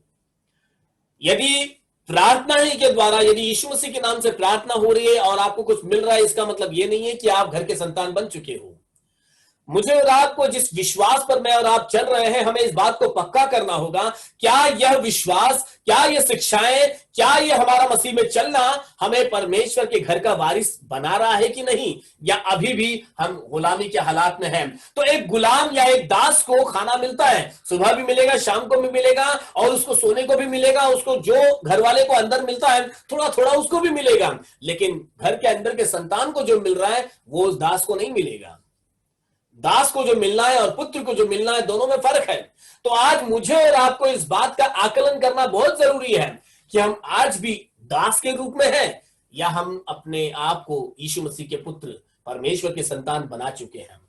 यदि प्रार्थना ही के द्वारा, यदि यीशु मसीह के नाम से प्रार्थना हो रही है और आपको कुछ मिल रहा है, इसका मतलब ये नहीं है कि आप घर के संतान बन चुके हो। मुझे और आपको जिस विश्वास पर मैं और आप चल रहे हैं, हमें इस बात को पक्का करना होगा, क्या यह विश्वास, क्या ये शिक्षाएं, क्या ये हमारा मसीह में चलना हमें परमेश्वर के घर का वारिस बना रहा है कि नहीं, या अभी भी हम गुलामी के हालात में हैं। तो एक गुलाम या एक दास को खाना मिलता है, सुबह भी मिलेगा, शाम को भी मिलेगा, और उसको सोने को भी मिलेगा, उसको जो घर वाले को अंदर मिलता है थोड़ा थोड़ा उसको भी मिलेगा, लेकिन घर के अंदर के संतान को जो मिल रहा है वो उस दास को नहीं मिलेगा। दास को जो मिलना है और पुत्र को जो मिलना है, दोनों में फर्क है। तो आज मुझे और आपको इस बात का आकलन करना बहुत जरूरी है कि हम आज भी दास के रूप में हैं, या हम अपने आप को यीशु मसीह के पुत्र, परमेश्वर के संतान बना चुके हैं।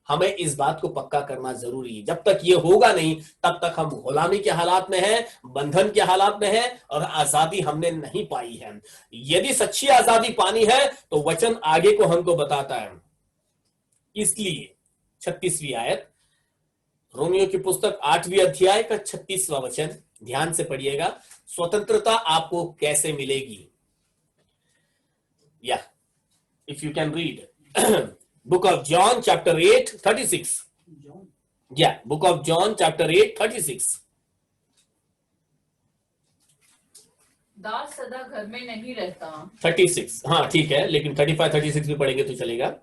हमें इस बात को पक्का करना जरूरी है। जब तक ये होगा नहीं, तब तक हम गुलामी के हालात में हैं, बंधन के हालात में हैं, और आजादी हमने नहीं पाई है। यदि सच्ची आजादी पानी है तो वचन आगे को हमको बताता है। इसलिए 36वीं आयत, रोमियो की पुस्तक 8वीं अध्याय का 36वां वचन ध्यान से पढ़िएगा। स्वतंत्रता आपको कैसे मिलेगी? या if you can read book of John chapter 8:36। या बुक ऑफ जॉन चैप्टर 8:36। दास सदा घर में नहीं रहता। 36, हाँ ठीक है, लेकिन 35-36 भी पढ़ेंगे तो चलेगा।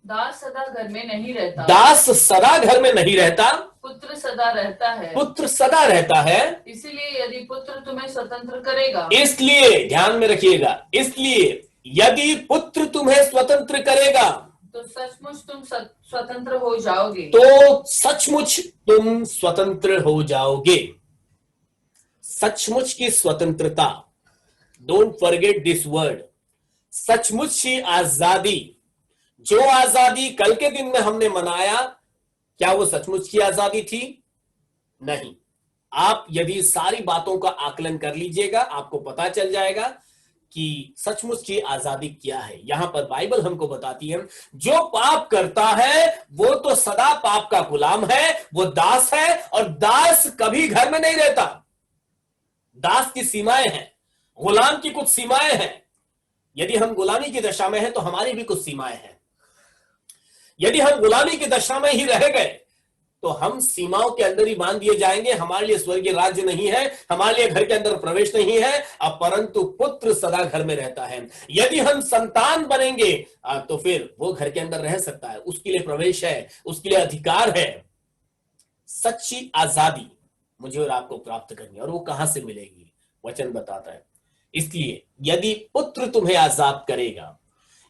दास सदा घर में नहीं रहता। दास सदा घर में नहीं रहता, पुत्र सदा रहता है। पुत्र सदा रहता है। इसलिए यदि पुत्र तुम्हें स्वतंत्र करेगा, इसलिए ध्यान में रखिएगा, इसलिए यदि पुत्र तुम्हें स्वतंत्र करेगा तो सचमुच तुम स्वतंत्र हो जाओगे। तो सचमुच तुम स्वतंत्र हो जाओगे। सचमुच की स्वतंत्रता, डोंट फॉरगेट दिस वर्ड, सचमुच की आजादी। जो आजादी कल के दिन में हमने मनाया, क्या वो सचमुच की आजादी थी? नहीं। आप यदि सारी बातों का आकलन कर लीजिएगा, आपको पता चल जाएगा कि सचमुच की आजादी क्या है। यहां पर बाइबल हमको बताती है, जो पाप करता है वो तो सदा पाप का गुलाम है, वो दास है, और दास कभी घर में नहीं रहता। दास की सीमाएं हैं, गुलाम की कुछ सीमाएं हैं। यदि हम गुलामी की दशा में हैं तो हमारी भी कुछ सीमाएं हैं। यदि हम गुलामी की दशा में ही रह गए तो हम सीमाओं के अंदर ही बांध दिए जाएंगे। हमारे लिए स्वर्गीय राज्य नहीं है, हमारे लिए घर के अंदर प्रवेश नहीं है, परंतु पुत्र सदा घर में रहता है। यदि हम संतान बनेंगे तो फिर वो घर के अंदर रह सकता है, उसके लिए प्रवेश है, उसके लिए अधिकार है। सच्ची आजादी मुझे और आपको प्राप्त करनी, और वो कहां से मिलेगी? वचन बताता है। इसलिए यदि पुत्र तुम्हें आजाद करेगा,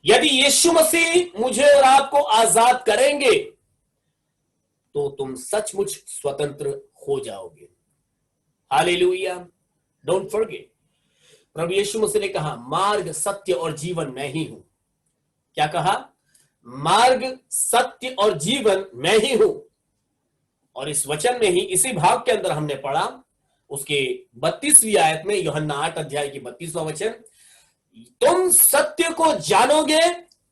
यदि यीशु मसीह मुझे और आपको आजाद करेंगे, तो तुम सचमुच स्वतंत्र हो जाओगे। हालेलुया। डोंट फॉरगेट, प्रभु यीशु मसीह ने कहा, मार्ग सत्य और जीवन मैं ही हूं। क्या कहा? मार्ग सत्य और जीवन मैं ही हूं, और इस वचन में ही, इसी भाग के अंदर हमने पढ़ा, उसके 32वीं आयत में, यूहन्ना 8 अध्याय की 32वां वचन, तुम सत्य को जानोगे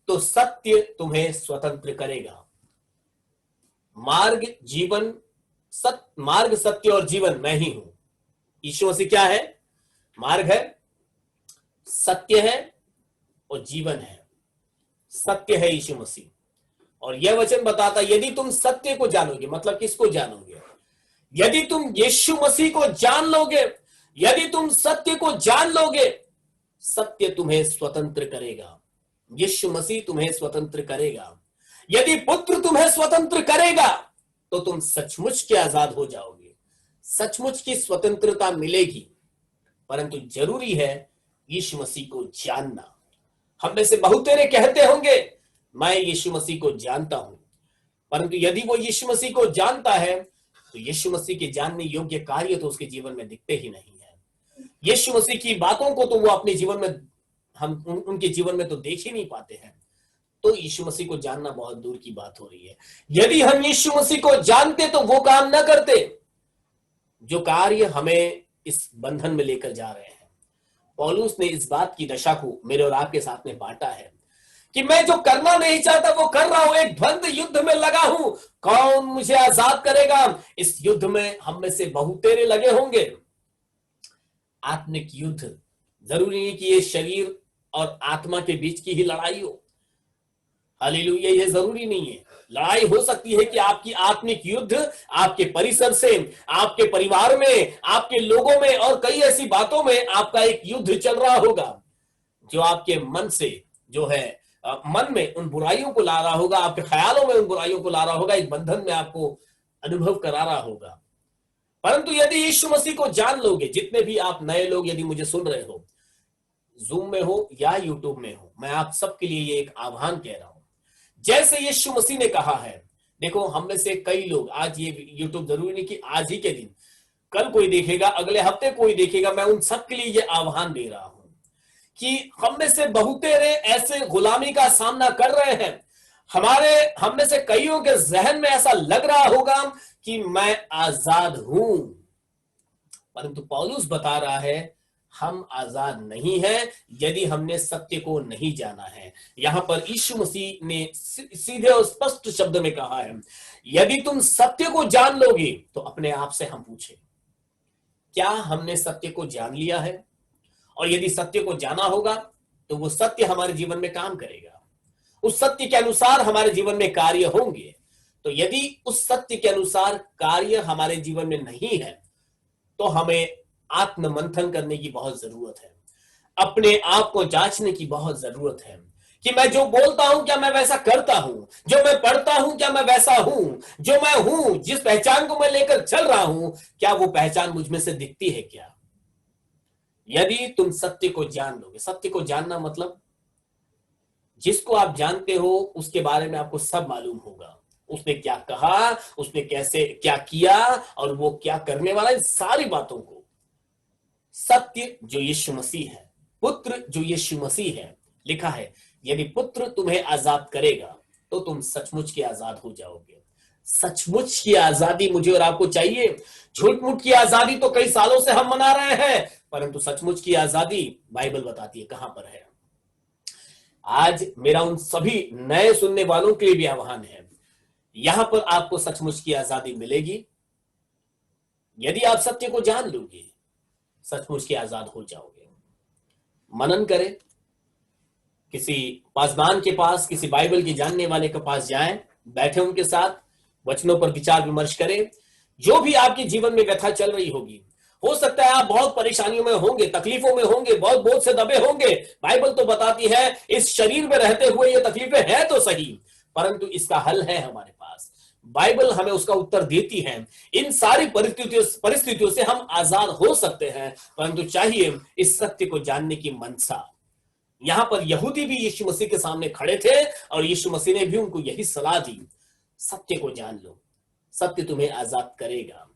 तो सत्य तुम्हें स्वतंत्र करेगा। मार्ग जीवन मार्ग सत्य और जीवन मैं ही हूं। यीशु मसीह क्या है? मार्ग है, सत्य है और जीवन है। सत्य है यीशु मसीह। और यह वचन बताता, यदि तुम सत्य को जानोगे, मतलब किसको जानोगे? यदि तुम यीशु मसीह को जान लोगे, यदि तुम सत्य को जान लोगे, सत्य तुम्हें स्वतंत्र करेगा। यीशु मसीह तुम्हें स्वतंत्र करेगा। यदि पुत्र तुम्हें स्वतंत्र करेगा तो तुम सचमुच के आजाद हो जाओगे, सचमुच की स्वतंत्रता मिलेगी। परंतु जरूरी है यीशु मसीह को जानना। हम में से बहुतेरे कहते होंगे मैं यीशु मसीह को जानता हूं, परंतु यदि वो यीशु मसीह को जानता है तो यीशु मसीह के जानने योग्य कार्य तो उसके जीवन में दिखते ही नहीं है। यीशु मसीह की बातों को तो वो अपने जीवन में, हम उनके जीवन में तो देख ही नहीं पाते हैं। तो यीशु मसीह को जानना बहुत दूर की बात हो रही है। यदि हम यीशु मसीह को जानते तो वो काम ना करते जो कार्य हमें इस बंधन में लेकर जा रहे हैं। पौलुस ने इस बात की दशा को मेरे और आपके साथ में बांटा है कि मैं जो करना नहीं चाहता वो कर रहा हूं, एक द्वंद्व युद्ध में लगा हूं, कौन मुझे आजाद करेगा? इस युद्ध में हम में से बहुतेरे लगे होंगे। आत्मिक युद्ध, जरूरी नहीं कि ये शरीर और आत्मा के बीच की ही लड़ाई हो। हालेलुया, ये जरूरी नहीं है। लड़ाई हो सकती है कि आपकी आत्मिक युद्ध आपके परिसर से, आपके परिवार में, आपके लोगों में और कई ऐसी बातों में आपका एक युद्ध चल रहा होगा जो आपके मन से, जो है मन में उन बुराइयों को ला रहा होगा, आपके ख्यालों में उन बुराइयों को ला रहा होगा, एक बंधन में आपको अनुभव करा रहा होगा। परंतु यदि यीशु मसीह को जान लोगे, जितने भी आप नए लोग यदि मुझे सुन रहे हो, जूम में हो या यूट्यूब में हो, मैं आप सबके लिए ये एक आह्वान कह रहा हूं। जैसे यीशु मसीह ने कहा है, देखो हम में से कई लोग, आज ये यूट्यूब जरूरी नहीं कि आज ही के दिन, कल कोई देखेगा, अगले हफ्ते कोई देखेगा, मैं उन सबके लिए ये आह्वान दे रहा हूं कि हम में से बहुतेरे ऐसे गुलामी का सामना कर रहे हैं। हम में से कईयों के जहन में ऐसा लग रहा होगा कि मैं आजाद हूं, परंतु पौलुस बता रहा है हम आजाद नहीं हैं यदि हमने सत्य को नहीं जाना है। यहां पर यीशु मसीह ने सीधे और स्पष्ट शब्द में कहा है, यदि तुम सत्य को जान लोगे, तो अपने आप से हम पूछें, क्या हमने सत्य को जान लिया है? और यदि सत्य को जाना होगा तो वो सत्य हमारे जीवन में काम करेगा, उस सत्य के अनुसार हमारे जीवन में कार्य होंगे। तो यदि उस सत्य के अनुसार कार्य हमारे जीवन में नहीं है तो हमें आत्म मंथन करने की बहुत जरूरत है, अपने आप को जांचने की बहुत जरूरत है कि मैं जो बोलता हूं क्या मैं वैसा करता हूं, जो मैं पढ़ता हूं क्या मैं वैसा हूं, जो मैं हूं, जिस पहचान को मैं लेकर चल रहा हूं, क्या वो पहचान मुझ में से दिखती है क्या? यदि तुम सत्य को जान लोगे, सत्य को जानना मतलब जिसको आप जानते हो उसके बारे में आपको सब मालूम होगा, उसने क्या कहा, उसने कैसे क्या किया और वो क्या करने वाला, इन सारी बातों को। सत्य जो यीशु मसीह है, पुत्र जो यीशु मसीह है, लिखा है यदि पुत्र तुम्हें आजाद करेगा तो तुम सचमुच के आजाद हो जाओगे। सचमुच की आजादी मुझे और आपको चाहिए। झूठ मूठ की आजादी तो कई सालों से हम मना रहे हैं, परंतु सचमुच की आजादी बाइबल बताती है कहां पर है। आज मेरा उन सभी नए सुनने वालों के लिए भी आह्वान है, यहां पर आपको सचमुच की आजादी मिलेगी यदि आप सत्य को जान लोगे, सचमुच के आजाद हो जाओगे। मनन करें, किसी पासबान के पास, किसी बाइबल के जानने वाले के पास जाएं, बैठे उनके साथ वचनों पर विचार विमर्श करें। जो भी आपके जीवन में व्यथा चल रही होगी, हो सकता है आप बहुत परेशानियों में होंगे, तकलीफों में होंगे, बहुत बोझ से दबे होंगे। बाइबल तो बताती है इस शरीर में रहते हुए ये तकलीफें हैं तो सही, परंतु इसका हल है हमारे पास। बाइबल हमें उसका उत्तर देती है। इन सारी परिस्थितियों से हम आजाद हो सकते हैं, परंतु चाहिए इस सत्य को जानने की मनसा। यहां पर यहूदी भी यीशु मसीह के सामने खड़े थे और यीशु मसीह ने भी उनको यही सलाह दी, सत्य को जान लो, सत्य तुम्हें आजाद करेगा।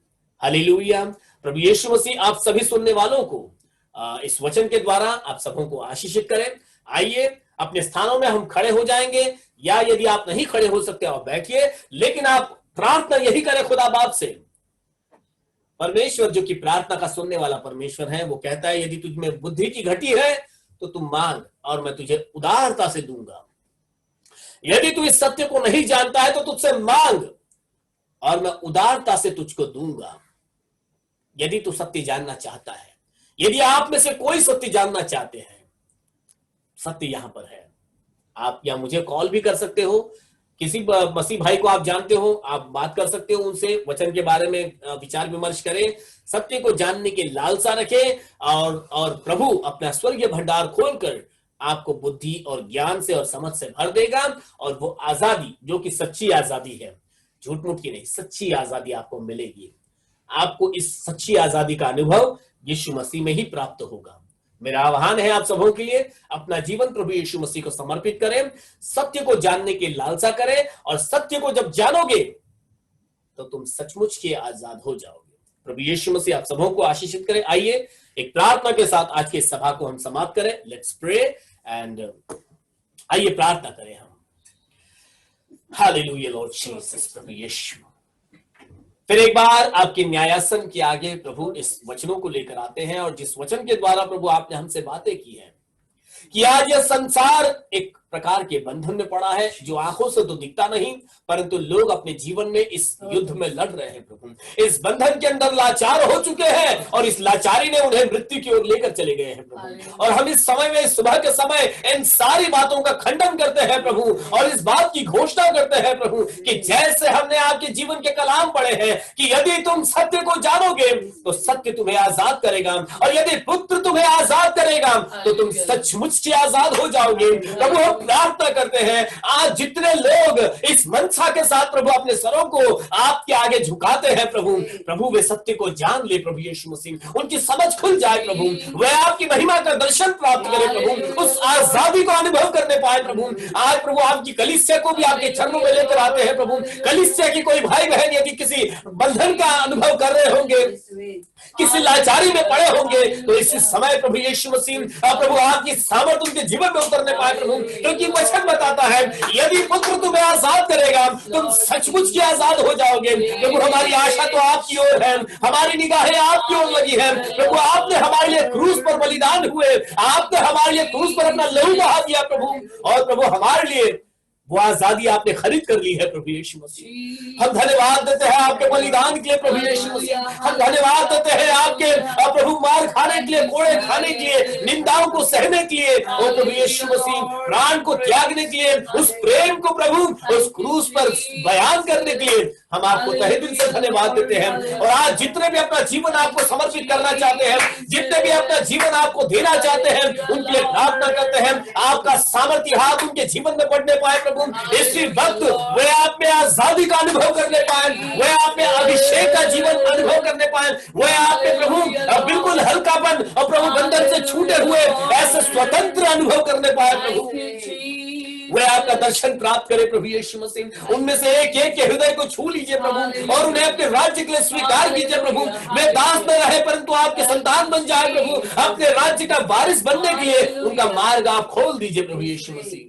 हालेलुया। प्रभु यीशु मसीह आप सभी सुनने वालों को इस वचन के द्वारा आप सबों को आशीषित करें। आइए अपने स्थानों में हम खड़े हो जाएंगे, या यदि आप नहीं खड़े हो सकते आप बैठिए, लेकिन आप प्रार्थना यही करे खुदा बाप से। परमेश्वर जो कि प्रार्थना का सुनने वाला परमेश्वर है, वो कहता है यदि तुझ में बुद्धि की घटी है तो तुम मांग और मैं तुझे उदारता से दूंगा। यदि तू इस सत्य को नहीं जानता है तो तुझसे मांग और मैं उदारता से तुझको दूंगा। यदि तू सत्य जानना चाहता है, यदि आप में से कोई सत्य जानना चाहते हैं, सत्य यहां पर है। आप या मुझे कॉल भी कर सकते हो, किसी मसीह भाई को आप जानते हो, आप बात कर सकते हो उनसे, वचन के बारे में विचार विमर्श करें, सत्य को जानने की लालसा रखें और प्रभु अपना स्वर्गीय भंडार खोलकर आपको बुद्धि और ज्ञान से और समझ से भर देगा। और वो आजादी जो कि सच्ची आजादी है, झूठ मूठ की नहीं, सच्ची आजादी आपको मिलेगी। आपको इस सच्ची आजादी का अनुभव यीशु मसीह में ही प्राप्त होगा। मेरा आह्वान है आप सबों के लिए, अपना जीवन प्रभु यीशु मसीह को समर्पित करें, सत्य को जानने की लालसा करें और सत्य को जब जानोगे तो तुम सचमुच के आजाद हो जाओगे। प्रभु यीशु मसीह आप सबों को आशीषित करें। आइए एक प्रार्थना के साथ आज की सभा को हम समाप्त करें। लेट्स प्रे एंड आइए प्रार्थना करें हम। Hallelujah Lord Jesus. प्रभु यीशु, फिर एक बार आपके न्यायासन के आगे प्रभु इस वचनों को लेकर आते हैं और जिस वचन के द्वारा प्रभु आपने हमसे बातें की है कि आज यह संसार एक प्रकार के बंधन में पड़ा है जो आंखों से तो दिखता नहीं, परंतु लोग अपने जीवन में इस युद्ध में लड़ रहे हैं। प्रभु इस बंधन के अंदर लाचार हो चुके हैं और इस लाचारी ने उन्हें मृत्यु की ओर लेकर चले गए हैं प्रभु। और हम इस समय में, सुबह के समय, इन सारी बातों का खंडन करते हैं प्रभु और इस बात की घोषणा करते हैं प्रभु कि जैसे हमने आपके जीवन के कलाम पढ़े हैं कि यदि तुम सत्य को जानोगे तो सत्य तुम्हें आजाद करेगा और यदि पुत्र तुम्हें आजाद करेगा तो तुम सचमुच से आजाद हो जाओगे। प्रभु प्रार्थना करते हैं आज जितने लोग इस मनसा के साथ प्रभु अपने सरों को आपके आगे झुकाते हैं प्रभु वे सत्य को जान ले प्रभु यीशु मसीह, उनकी समझ खुल जाए प्रभु, वे आपकी महिमा का दर्शन प्राप्त करें प्रभु, उस आजादी को अनुभव करने पाए प्रभु। आज प्रभु आपकी कलीसिया को भी आपके चरणों में लेकर आते हैं प्रभु। कलीसिया की कोई भाई बहन यदि किसी बंधन का अनुभव कर रहे होंगे, किसी लाचारी में पड़े होंगे, तो इस समय प्रभु यीशु मसीह प्रभु आपकी सामर्थ उनके जीवन में उतरने पाए प्रभु, क्योंकि वचन बताता है यदि पुत्र तुम्हें आजाद करेगा तुम सचमुच के आजाद हो जाओगे। प्रभु हमारी आशा तो आपकी ओर है, हमारी निगाहें आपकी ओर लगी है प्रभु। आपने हमारे लिए क्रूस पर बलिदान हुए, आपने हमारे लिए क्रूस पर अपना लहू बहा दिया प्रभु, और प्रभु हमारे लिए वो आजादी आपने खरीद कर ली है प्रभु यीशु मसीह। हम धन्यवाद देते हैं आपके बलिदान के लिए प्रभु यीशु मसीह। हम धन्यवाद देते हैं आपके प्रभु मार खाने के लिए, कोड़े खाने के लिए, निंदाओं को सहने के लिए, और प्रभु यीशु मसीह प्राण को त्यागने के लिए, उस प्रेम को प्रभु उस क्रूस पर बयान करने के लिए हम आपको तहे दिल से धन्यवाद देते हैं। और आज जितने भी अपना जीवन आपको समर्पित करना चाहते हैं, जितने भी अपना जीवन आपको देना चाहते हैं, उनके लिए प्रार्थना करते हैं आपका सामर्थ्य हाथ उनके जीवन में बढ़ने पाए प्रभु। इसी वक्त वे आप में आजादी का अनुभव करने पाए, वे आप में अभिषेक का जीवन अनुभव करने पाए, वे आप में प्रभु बिल्कुल हल्कापन और प्रभु बंधन से छूटे हुए ऐसे स्वतंत्र अनुभव करने पाए प्रभु। वे आपका दर्शन प्राप्त करे प्रभु यीशु मसीह। उनमें से एक एक के हृदय को छू लीजिए प्रभु और उन्हें अपने राज्य के लिए स्वीकार कीजिए प्रभु। वे दास न रहे परंतु आपके संतान बन जाए प्रभु। अपने राज्य का वारिस बनने के लिए उनका मार्ग आप खोल दीजिए प्रभु यीशु मसीह।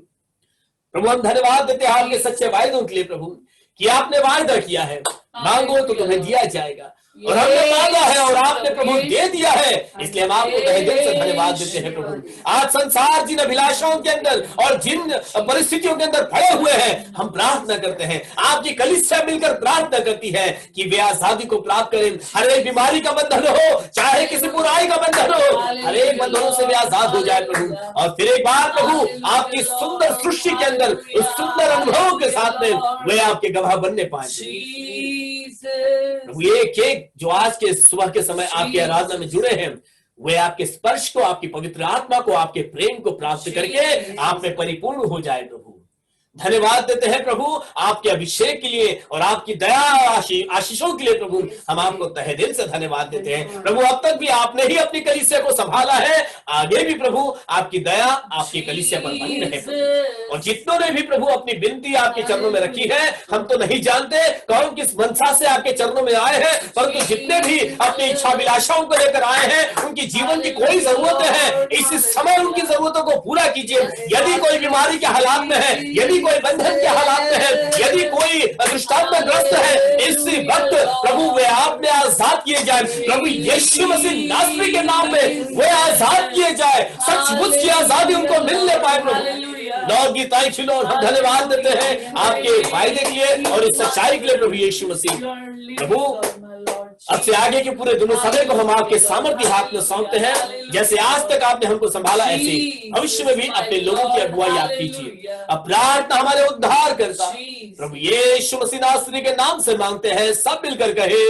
प्रभु हम धन्यवाद देते हैं आपके सच्चे वायदों के लिए प्रभु कि आपने वायदा किया है मांगो तो तुम्हें दिया जाएगा, और हमने मांगा है और आपने प्रभु दे दिया है, इसलिए हम आपको तहे दिल से धन्यवाद देते हैं प्रभु। आज संसार जिन अभिलाषाओं के अंदर और जिन परिस्थितियों के अंदर पड़े हुए हैं, हम प्रार्थना करते हैं, आपकी कलीसिया मिलकर प्रार्थना करती है कि वे आजादी को प्राप्त करें। हर एक बीमारी का बंधन हो, चाहे किसी बुराई का बंधन हो, हर एक बंधनों से वे आजाद हो जाए प्रभु। और फिर एक बार प्रभु आपकी सुंदर सृष्टि के अंदर उस सुंदर अनुभवों के साथ में वे आपके गवाह बनने पाए। एक जो आज के सुबह के समय आपके आराधना में जुड़े हैं, वे आपके स्पर्श को, आपकी पवित्र आत्मा को, आपके प्रेम को प्राप्त करके आप में परिपूर्ण हो जाए प्रभु। धन्यवाद देते हैं प्रभु आपके अभिषेक के लिए और आपकी दया आशीषों के लिए प्रभु। हम आपको तहे दिल से धन्यवाद देते हैं प्रभु। अब तक भी आपने ही अपनी कलीसिया को संभाला है, आगे भी प्रभु आपकी दया आपकी कलीसिया पर बनी रहे प्रभु। और जितनों ने भी प्रभु अपनी विनती आपके चरणों में रखी है, हम तो नहीं जानते कौन किस मनसा से आपके चरणों में आए हैं, परंतु जितने भी अपनी इच्छाभिलाषाओं को लेकर आए हैं, उनकी जीवन की कोई जरूरतें हैं, इस समय उनकी जरूरतों को पूरा कीजिए। यदि कोई बीमारी के हालात में है, यदि कोई बंधन के हालात में है, यदि कोई दृष्टांतग्रस्त है, इसी वक्त प्रभु वे आप में आजाद किए जाए। प्रभु यीशु मसीह नासरी के नाम में वे आजाद किए जाए, सचमुच की आजादी उनको मिलने पाए। प्रभु लॉर्ड की तारीफ लो, और हम धन्यवाद देते हैं आपके वायदे के लिए और इस सच्चाई के लिए प्रभु यीशु मसीह। प्रभु अब से आगे के पूरे दिनों समय को हम आपके सामर्थ्य हाथ में सौंपते हैं। जैसे आज तक आपने हमको संभाला, ऐसे भविष्य में भी अपने लोगों की अगुवाई आप कीजिए। अब प्रार्थना हमारे उद्धार करता प्रभु यीशु मसीह नासरी के नाम से मांगते हैं, सब मिलकर कहे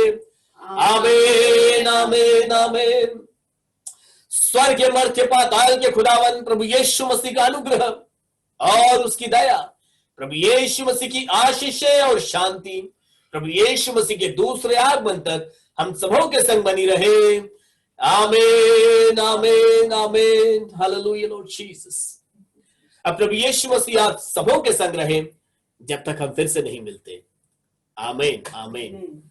आमीन आमीन आमीन। स्वर्ग मर्त्य पाताल के खुदावन प्रभु यीशु मसीह का अनुग्रह और उसकी दया, प्रभु यीशु मसीह की आशीषें और शांति प्रभु यीशु मसीह के दूसरे आगमन तक हम सबों के संग बनी रहे। आमीन आमीन आमीन। Hallelujah Lord Jesus. अब प्रभु यीशु मसीह आप सबों के संग रहे जब तक हम फिर से नहीं मिलते। आमीन आमीन।